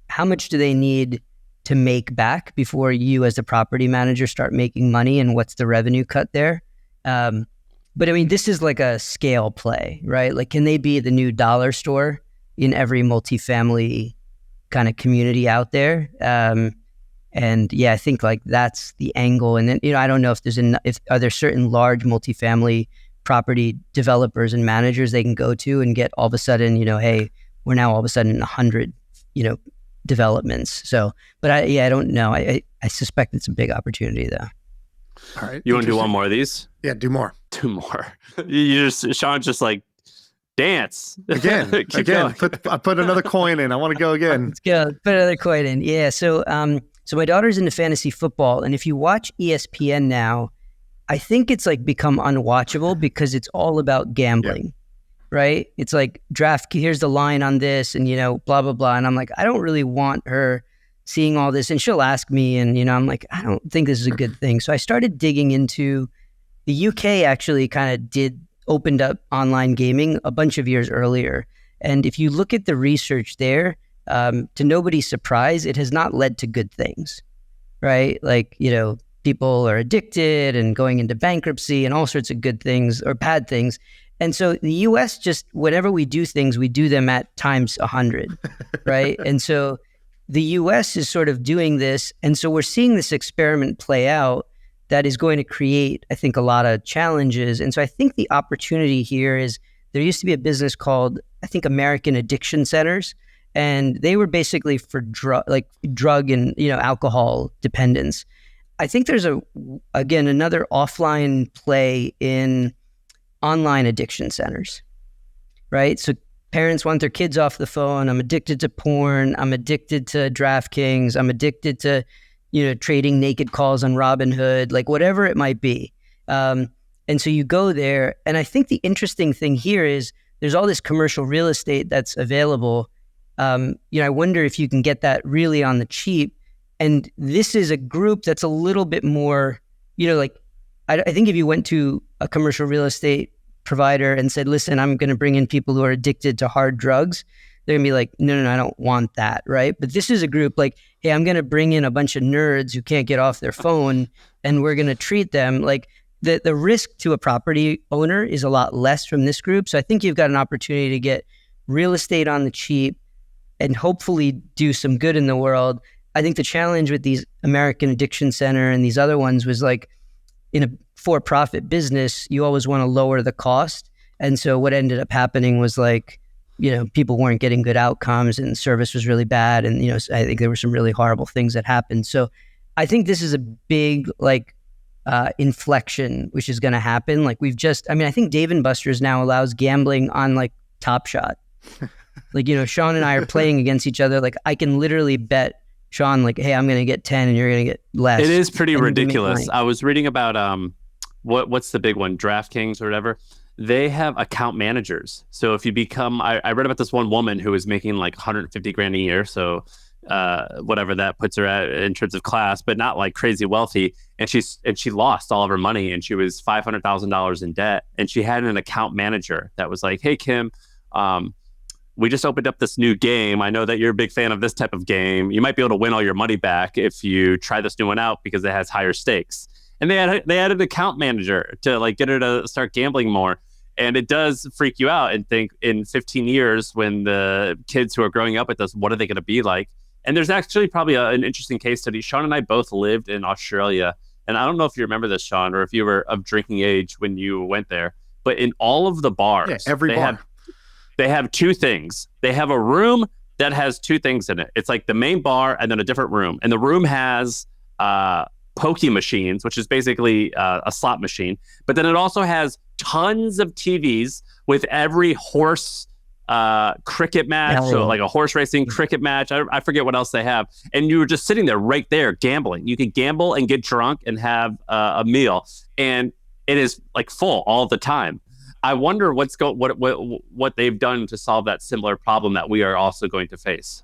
how much do they need to make back before you as the property manager start making money, and what's the revenue cut there? But I mean, this is like a scale play, right? Like, can they be the new dollar store in every multifamily kind of community out there? And yeah, I think like that's the angle. And then, I don't know if are there certain large multifamily property developers and managers they can go to and get all of a sudden, hey, we're now all of a sudden 100, developments. So, but I don't know. I suspect it's a big opportunity though. All right. You want to do one more of these? Yeah, do more. 2 more. Sean's just like, dance. Again. I put another coin in. I want to go again. Let's go. Put another coin in. Yeah. So my daughter's into fantasy football, and if you watch ESPN now, I think it's like become unwatchable because it's all about gambling, right? It's like here's the line on this, and blah blah blah. And I'm like, I don't really want her seeing all this, and she'll ask me, and I'm like, I don't think this is a good thing. So I started digging into the UK. Actually, kind of opened up online gaming a bunch of years earlier. And if you look at the research there, to nobody's surprise, it has not led to good things, right? Like, people are addicted and going into bankruptcy and all sorts of good things or bad things. And so the US, just whenever we do things, we do them at times 100, right? And so the US is sort of doing this. And so we're seeing this experiment play out that is going to create, I think, a lot of challenges. And so I think the opportunity here is there used to be a business called, I think, American Addiction Centers. And they were basically for drug and, alcohol dependence. I think there's another offline play in online addiction centers, right? So parents want their kids off the phone. I'm addicted to porn. I'm addicted to DraftKings. I'm addicted to, trading naked calls on Robinhood, like whatever it might be. And so you go there. And I think the interesting thing here is there's all this commercial real estate that's available. I wonder if you can get that really on the cheap. And this is a group that's a little bit more, I think if you went to a commercial real estate provider and said, listen, I'm going to bring in people who are addicted to hard drugs, they're going to be like, no, I don't want that, right? But this is a group like, hey, I'm going to bring in a bunch of nerds who can't get off their phone, and we're going to treat them like the risk to a property owner is a lot less from this group. So I think you've got an opportunity to get real estate on the cheap and hopefully do some good in the world. I think the challenge with these American Addiction Center and these other ones was like, in a for-profit business, you always want to lower the cost. And so what ended up happening was like, people weren't getting good outcomes and service was really bad. And, I think there were some really horrible things that happened. So I think this is a big inflection, which is going to happen. Like I think Dave & Buster's now allows gambling on like Top Shot. Like, Shaan and I are playing against each other. Like I can literally bet Shaan, like, hey, I'm going to get 10 and you're going to get less. It is pretty ridiculous. I was reading about what's the big one, DraftKings or whatever. They have account managers. So if you become, I read about this one woman who was making like 150 grand a year. So whatever that puts her at in terms of class, but not like crazy wealthy. And she lost all of her money and she was $500,000 in debt. And she had an account manager that was like, hey, Kim, we just opened up this new game. I know that you're a big fan of this type of game. You might be able to win all your money back if you try this new one out because it has higher stakes. And they had an account manager to like get her to start gambling more. And it does freak you out and think in 15 years when the kids who are growing up with this, what are they going to be like? And there's actually probably an interesting case study. Shaan and I both lived in Australia. And I don't know if you remember this, Shaan, or if you were of drinking age when you went there. But in all of the bars, every bar. They have two things. They have a room that has two things in it. It's like the main bar and then a different room. And the room has pokey machines, which is basically a slot machine. But then it also has tons of TVs with every horse cricket match. So like a horse racing cricket match. I forget what else they have. And you were just sitting there right there gambling. You could gamble and get drunk and have a meal. And it is like full all the time. I wonder what they've done to solve that similar problem that we are also going to face.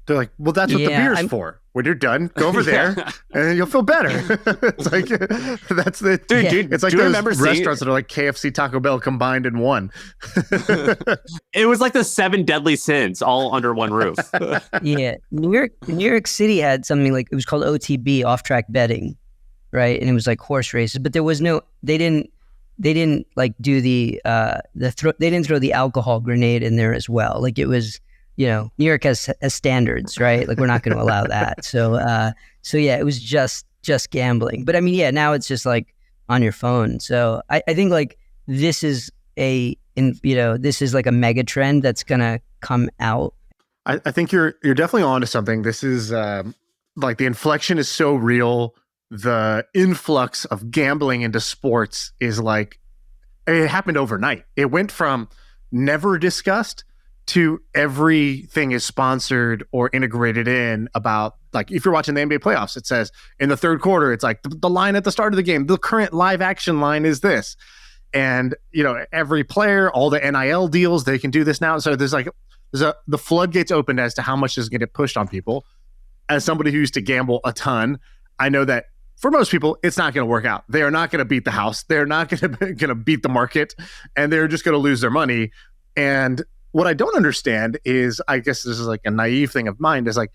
They're like, well, that's what the beer's for. When you're done, go over there and you'll feel better. It's like, that's the dude. It's like those restaurants that are like KFC, Taco Bell combined in one. It was like the 7 deadly sins all under one roof. Yeah. New York City had something like, it was called OTB, off-track betting, right? And it was like horse races, but there was no, they didn't like do they didn't throw the alcohol grenade in there as well. Like it was, New York has standards, right? Like we're not going to allow that. So yeah, it was just gambling. But I mean, yeah, now it's just like on your phone. So I think like this is this is like a mega trend that's going to come out. I think you're definitely onto something. This is like the inflection is so real. The influx of gambling into sports is like, it happened overnight. It went from never discussed to everything is sponsored or integrated in. About like, if you're watching the NBA playoffs, it says in the third quarter, it's like the line at the start of the game, the current live action line is this. And, every player, all the NIL deals, they can do this now. So the floodgates opened as to how much is going to get pushed on people. As somebody who used to gamble a ton, I know that for most people, it's not going to work out. They are not going to beat the house. They're not going to beat the market, and they're just going to lose their money. And what I don't understand is, I guess this is like a naive thing of mine, is like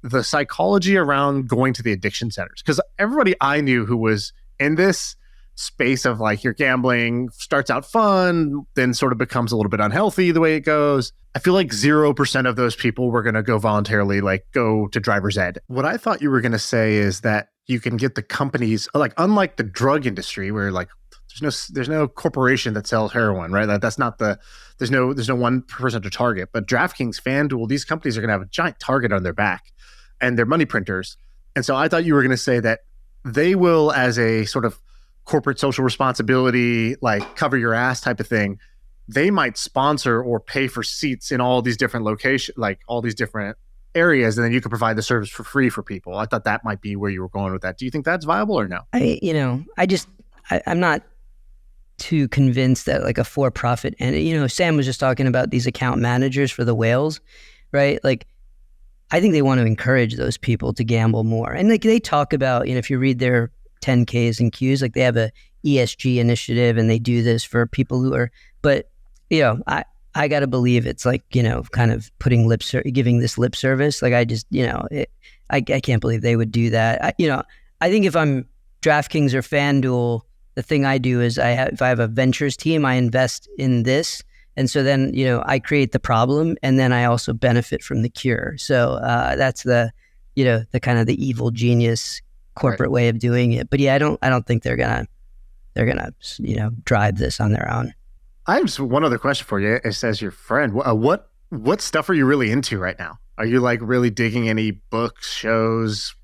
the psychology around going to the addiction centers. Because everybody I knew who was in this space of like, your gambling starts out fun, then sort of becomes a little bit unhealthy the way it goes. I feel like 0% of those people were going to go voluntarily, like go to driver's ed. What I thought you were going to say is that you can get the companies, like unlike the drug industry where like there's no corporation that sells heroin, right? That's not there's no one person to target. But DraftKings, FanDuel, these companies are going to have a giant target on their back and they're money printers. And so I thought you were going to say that they will, as a sort of corporate social responsibility, like cover your ass type of thing, they might sponsor or pay for seats in all these different locations, like all these different areas, and then you could provide the service for free for people. I thought that might be where you were going with that. Do you think that's viable or no? I'm not too convinced that like a for-profit, and Sam was just talking about these account managers for the whales, right? Like, I think they want to encourage those people to gamble more. And like they talk about, if you read their 10Ks and Qs, like they have a ESG initiative and they do this for people who are, but I got to believe it's like, kind of giving this lip service. Like I just, I can't believe they would do that. I think if I'm DraftKings or FanDuel, the thing I do is if I have a ventures team, I invest in this. And so then, I create the problem and then I also benefit from the cure. So that's the kind of the evil genius corporate way of doing it. But yeah, I don't think they're gonna drive this on their own. I have just one other question for you. It says your friend. What stuff are you really into right now? Are you like really digging any books, shows,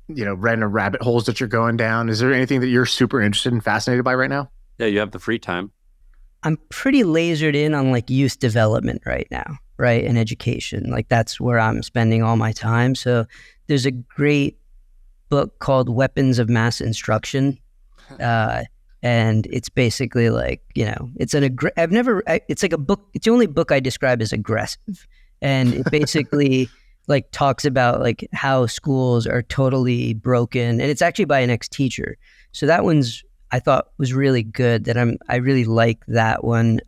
random rabbit holes that you're going down? Is there anything that you're super interested and fascinated by right now? Yeah, you have the free time. I'm pretty lasered in on like youth development right now, right? And education. Like that's where I'm spending all my time. So there's a great book called Weapons of Mass Instruction. And it's basically like, it's it's like a book. It's the only book I describe as aggressive. And it basically like talks about like how schools are totally broken. And it's actually by an ex-teacher. So that one's, I thought was really good. I really like that one.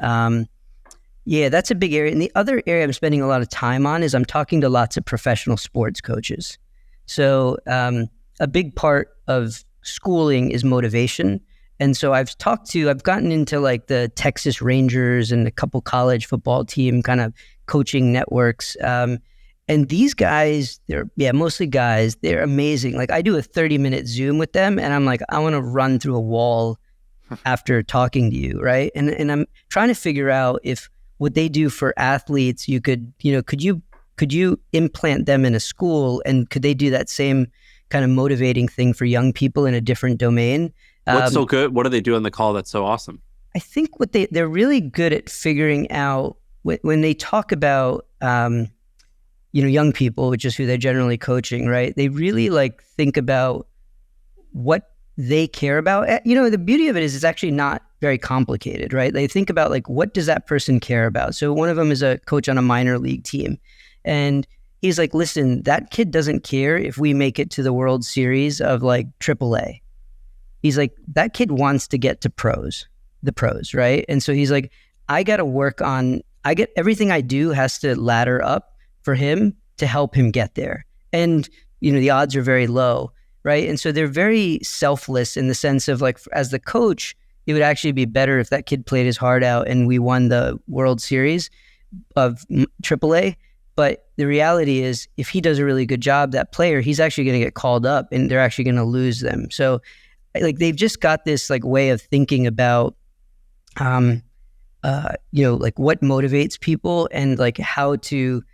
Yeah, that's a big area. And the other area I'm spending a lot of time on is I'm talking to lots of professional sports coaches. So a big part of schooling is motivation. And so I've gotten into like the Texas Rangers and a couple college football team kind of coaching networks. And these guys, they're mostly guys, they're amazing. Like I do a 30-minute Zoom with them and I'm like, I want to run through a wall after talking to you, right? And I'm trying to figure out if what they do for athletes, you could you implant them in a school and could they do that same kind of motivating thing for young people in a different domain? What's so good? What do they do on the call that's so awesome? I think they're really good at figuring out when they talk about young people, which is who they're generally coaching, right? They really like think about what they care about. The beauty of it is it's actually not very complicated, right? They think about like, what does that person care about? So one of them is a coach on a minor league team. And he's like, listen, that kid doesn't care if we make it to the World Series of like AAA. He's like, that kid wants to get to the pros, right? And so he's like, everything I do has to ladder up for him to help him get there. And, the odds are very low, right? And so they're very selfless in the sense of like, as the coach, it would actually be better if that kid played his heart out and we won the World Series of AAA. But the reality is if he does a really good job, that player, he's actually going to get called up and they're actually going to lose them. So like they've just got this like way of thinking about, like what motivates people and like how to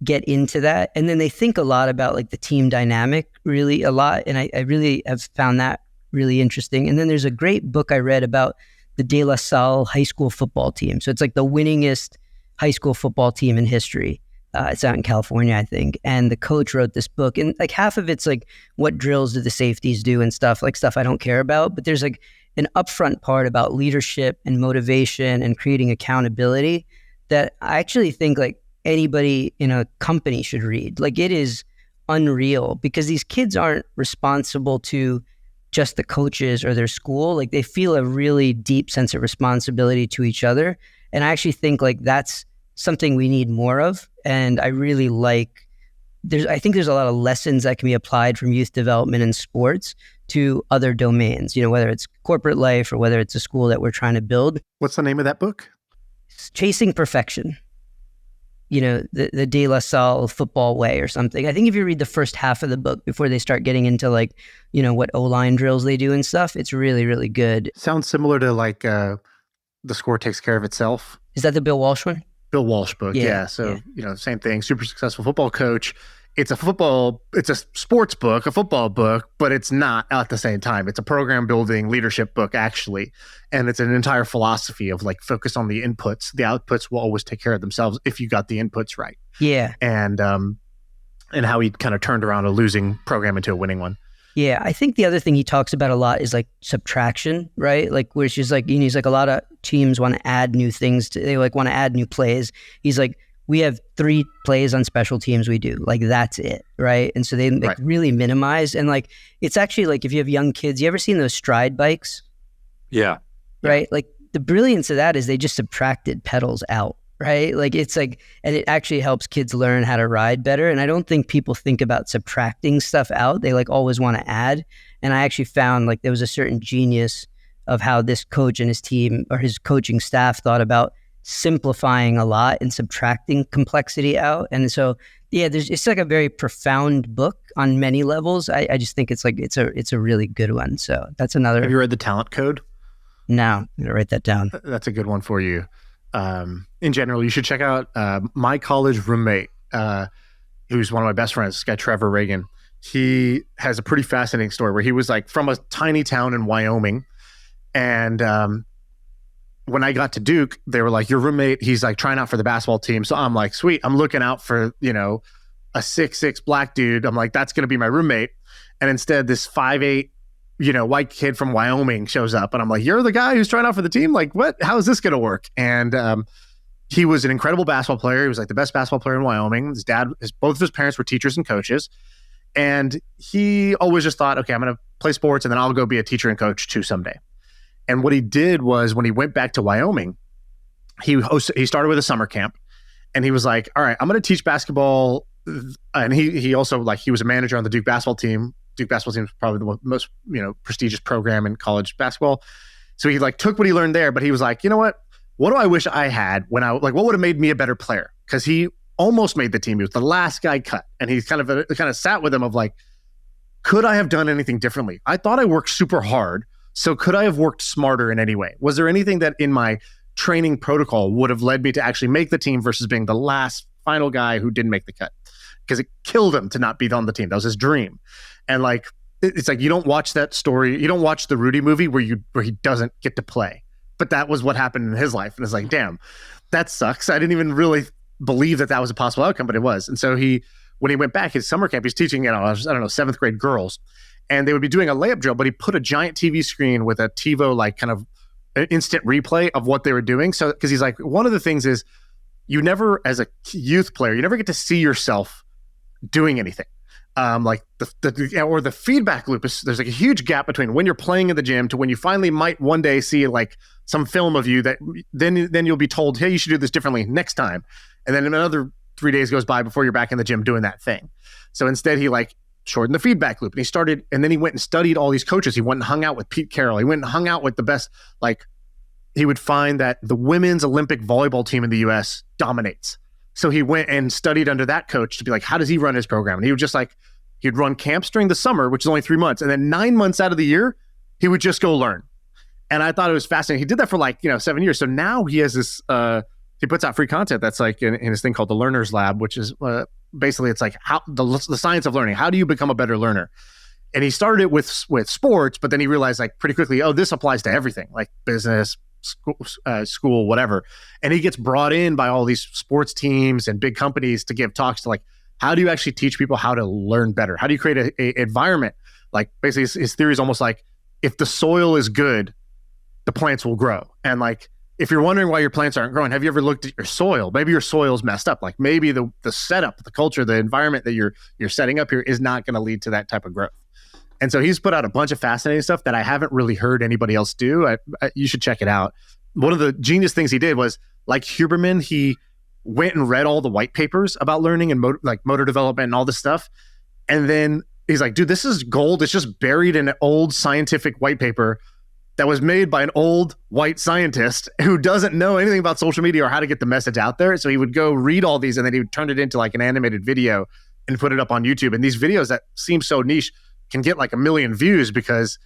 get into that. And then they think a lot about like the team dynamic really a lot. And I really have found that really interesting. And then there's a great book I read about the De La Salle high school football team. So it's like the winningest high school football team in history. It's out in California, I think. And the coach wrote this book. And like half of it's like, what drills do the safeties do and stuff I don't care about. But there's like an upfront part about leadership and motivation and creating accountability that I actually think like anybody in a company should read. Like it is unreal because these kids aren't responsible to just the coaches or their school. Like they feel a really deep sense of responsibility to each other. And I actually think like that's something we need more of. And I really I think there's a lot of lessons that can be applied from youth development in sports to other domains, whether it's corporate life or whether it's a school that we're trying to build. What's the name of that book? Chasing Perfection. The De La Salle football way or something. I think if you read the first half of the book before they start getting into like, what O-line drills they do and stuff, it's really, really good. Sounds similar to like The Score Takes Care of Itself. Is that the Bill Walsh one? Bill Walsh book, yeah. Yeah. So, same thing, super successful football coach, it's a sports book, a football book, but it's not at the same time. It's a program building leadership book, actually. And it's an entire philosophy of like focus on the inputs. The outputs will always take care of themselves if you got the inputs right. Yeah. And how he kind of turned around a losing program into a winning one. Yeah. I think the other thing he talks about a lot is like subtraction, right? Like, which is like, he's like, a lot of teams want to add new things. They like want to add new plays. He's like, we have 3 plays on special teams we do. Like, that's it, right? And so they like really minimize. And like, it's actually like, if you have young kids, you ever seen those stride bikes? Yeah. Right? Like, the brilliance of that is they just subtracted pedals out, right? Like, it's like, and it actually helps kids learn how to ride better. And I don't think people think about subtracting stuff out. They like always want to add. And I actually found like there was a certain genius of how this coach and his team or his coaching staff thought about simplifying a lot and subtracting complexity out. And so, yeah, it's like a very profound book on many levels. I just think it's like, it's a really good one. So that's another. Have you read The Talent Code? No, I'm going to write that down. That's a good one for you. In general, you should check out my college roommate, who's one of my best friends, this guy, Trevor Reagan. He has a pretty fascinating story where he was like from a tiny town in Wyoming. And when I got to Duke, they were like, your roommate, he's like trying out for the basketball team. So I'm like, sweet, I'm looking out for, a 6'6" black dude. I'm like, that's going to be my roommate. And instead, this 5'8", white kid from Wyoming shows up. And I'm like, you're the guy who's trying out for the team? Like, what? How is this going to work? And he was an incredible basketball player. He was like the best basketball player in Wyoming. His dad, both of his parents were teachers and coaches. And he always just thought, okay, I'm going to play sports and then I'll go be a teacher and coach too someday. And what he did was when he went back to Wyoming, he started with a summer camp, and he was like, all right, I'm going to teach basketball. And he also, like, he was a manager on the Duke basketball team. Duke basketball team is probably the most, prestigious program in college basketball. So he like took what he learned there, but he was like, you know what do I wish I had when what would have made me a better player? Because he almost made the team. He was the last guy cut. And he kind of sat with him of like, could I have done anything differently? I thought I worked super hard. So could I have worked smarter in any way? Was there anything that in my training protocol would have led me to actually make the team versus being the last final guy who didn't make the cut? Because it killed him to not be on the team. That was his dream. And like, it's like, you don't watch that story. You don't watch the Rudy movie where he doesn't get to play. But that was what happened in his life. And it's like, damn, that sucks. I didn't even really believe that was a possible outcome, but it was. And so when he went back, his summer camp, he's teaching, 7th grade girls. And they would be doing a layup drill, but he put a giant TV screen with a TiVo, like kind of instant replay of what they were doing. So, because he's like, one of the things is you never, as a youth player, you never get to see yourself doing anything. Like the feedback loop is, there's like a huge gap between when you're playing in the gym to when you finally might one day see like some film of you that then you'll be told, hey, you should do this differently next time. And then another 3 days goes by before you're back in the gym doing that thing. So instead he like shortened the feedback loop, and then he went and studied all these coaches. He went and hung out with Pete Carroll. He went and hung out with the best. Like, he would find that the women's Olympic volleyball team in the US dominates. So he went and studied under that coach to be like, how does he run his program? And he would just like, he'd run camps during the summer, which is only 3 months. And then 9 months out of the year, he would just go learn. And I thought it was fascinating. He did that for 7 years. So now he has this, he puts out free content that's like in his thing called the Learner's Lab, which is basically it's like how the science of learning. How do you become a better learner? And he started it with sports, but then he realized like pretty quickly, oh, this applies to everything, like business, school, whatever. And he gets brought in by all these sports teams and big companies to give talks to like, how do you actually teach people how to learn better? How do you create a environment? Like basically his theory is almost like, if the soil is good, the plants will grow. And like, if you're wondering why your plants aren't growing, have you ever looked at your soil? Maybe your soil's messed up. Like maybe the setup, the culture, the environment that you're setting up here is not going to lead to that type of growth. And so he's put out a bunch of fascinating stuff that I haven't really heard anybody else do. You should check it out. One of the genius things he did was, like Huberman, he went and read all the white papers about learning and motor development and all this stuff. And then he's like, dude, this is gold. It's just buried in an old scientific white paper that was made by an old white scientist who doesn't know anything about social media or how to get the message out there. So he would go read all these and then he would turn it into like an animated video and put it up on YouTube. And these videos that seem so niche can get like 1 million views because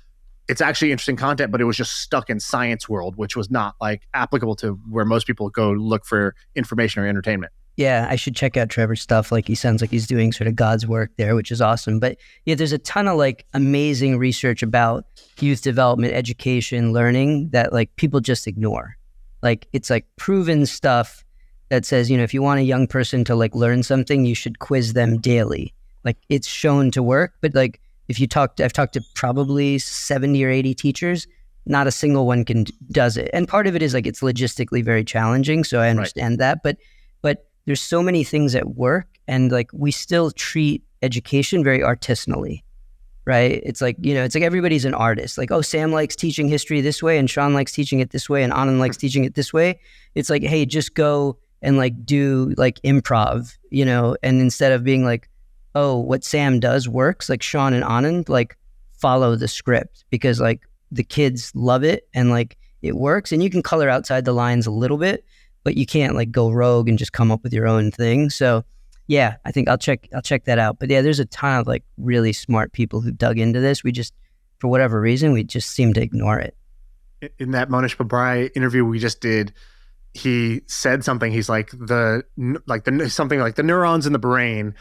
it's actually interesting content, but it was just stuck in science world, which was not like applicable to where most people go look for information or entertainment. Yeah, I should check out Trevor's stuff. Like, he sounds like he's doing sort of God's work there, which is awesome. But yeah, there's a ton of like amazing research about youth development, education, learning that like people just ignore. Like, it's like proven stuff that says, if you want a young person to like learn something, you should quiz them daily. Like, it's shown to work. But like, I've talked to probably 70 or 80 teachers, not a single one does it. And part of it is like, it's logistically very challenging. So I understand that, but there's so many things at work, and like, we still treat education very artisanally, right? It's like, it's like everybody's an artist. Like, oh, Sam likes teaching history this way, and Shaan likes teaching it this way, and Anand likes teaching it this way. It's like, hey, just go and like do like improv, and instead of being like, oh, what Sam does works, like Shaan and Anand, like follow the script, because like the kids love it and like it works, and you can color outside the lines a little bit, but you can't like go rogue and just come up with your own thing. So yeah, I think I'll check that out. But yeah, there's a ton of like really smart people who dug into this. We just, for whatever reason, we just seem to ignore it. In that Monish Babrai interview we just did, he said something. He's like something like the neurons in the brain.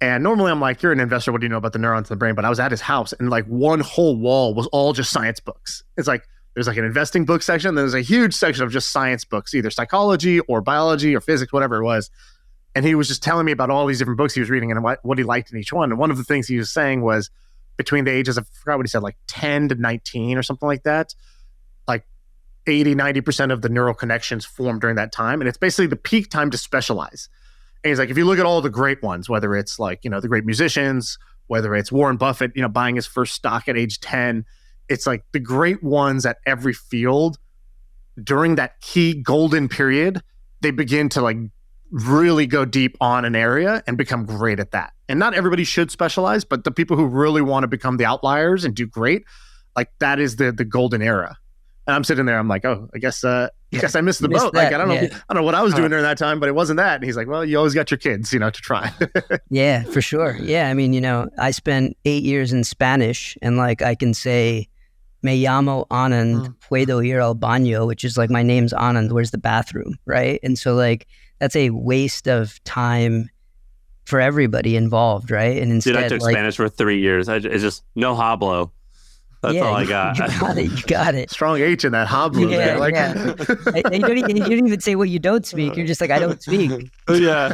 And normally I'm like, you're an investor, what do you know about the neurons in the brain? But I was at his house, and like one whole wall was all just science books. It's like, there's like an investing book section. Then there's a huge section of just science books, either psychology or biology or physics, whatever it was. And he was just telling me about all these different books he was reading and what he liked in each one. And one of the things he was saying was, between the ages of, I forgot what he said, like 10 to 19 or something like that, like 80, 90% of the neural connections form during that time. And it's basically the peak time to specialize. And he's like, if you look at all the great ones, whether it's like, the great musicians, whether it's Warren Buffett, buying his first stock at age 10, it's like the great ones at every field during that key golden period, they begin to like really go deep on an area and become great at that. And not everybody should specialize, but the people who really want to become the outliers and do great, like that is the golden era. And I'm sitting there, I'm like, oh, I guess I missed the boat. Like, I don't know what I was doing during that time, but it wasn't that. And he's like, well, you always got your kids, to try. Yeah, for sure. Yeah. I mean, I spent 8 years in Spanish, and like, I can say, me llamo Anand, puedo ir al baño, which is like, my name's Anand, where's the bathroom, right? And so like, that's a waste of time for everybody involved, right? And instead, I took Spanish for 3 years. It's just no hablo. That's all I got. You got it. Strong H in that hablo. Yeah, like, you don't even say what you don't speak. You're just like, I don't speak. Yeah.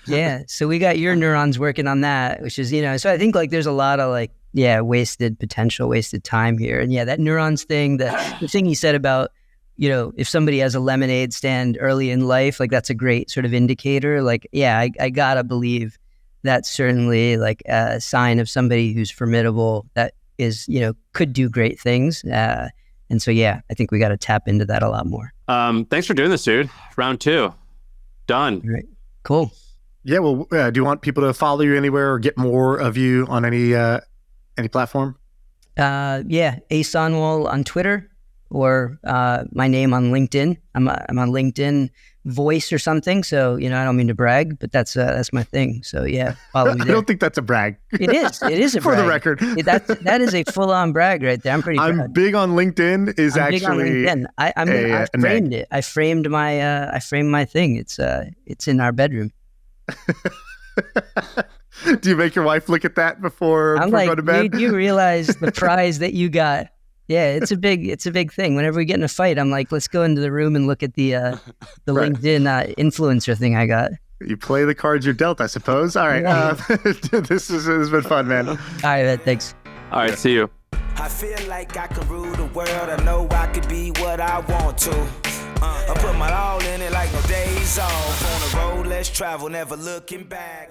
Yeah. So we got your neurons working on that, which is, so I think like there's a lot of like, wasted potential, wasted time here. And yeah, that neurons thing, the thing he said about, if somebody has a lemonade stand early in life, like that's a great sort of indicator. Like, yeah, I gotta believe that's certainly like a sign of somebody who's formidable, that is, could do great things. And so, yeah, I think we got to tap into that a lot more. Thanks for doing this, dude. Round 2. Done. Great. Cool. Yeah. Well, do you want people to follow you anywhere or get more of you on any platform? Yeah. Asanwal on Twitter, or my name on LinkedIn. I'm on LinkedIn Voice or something. So, I don't mean to brag, but that's my thing. So yeah, follow me there. I don't think that's a brag. It is a brag. For the record. That is a full-on brag right there. I'm pretty proud. I'm big on LinkedIn is I'm actually big on LinkedIn. I framed it. I framed my thing. It's in our bedroom. Do you make your wife look at that before going to bed? Do you realize the prize that you got? Yeah, it's a big thing. Whenever we get in a fight, I'm like, let's go into the room and look at the right. LinkedIn influencer thing I got. You play the cards you're dealt, I suppose. All right, this has been fun, man. All right, thanks. All right, see you. I feel like I can rule the world. I know I could be what I want to. I put my all in it like no days off. On the road, let's travel, never looking back.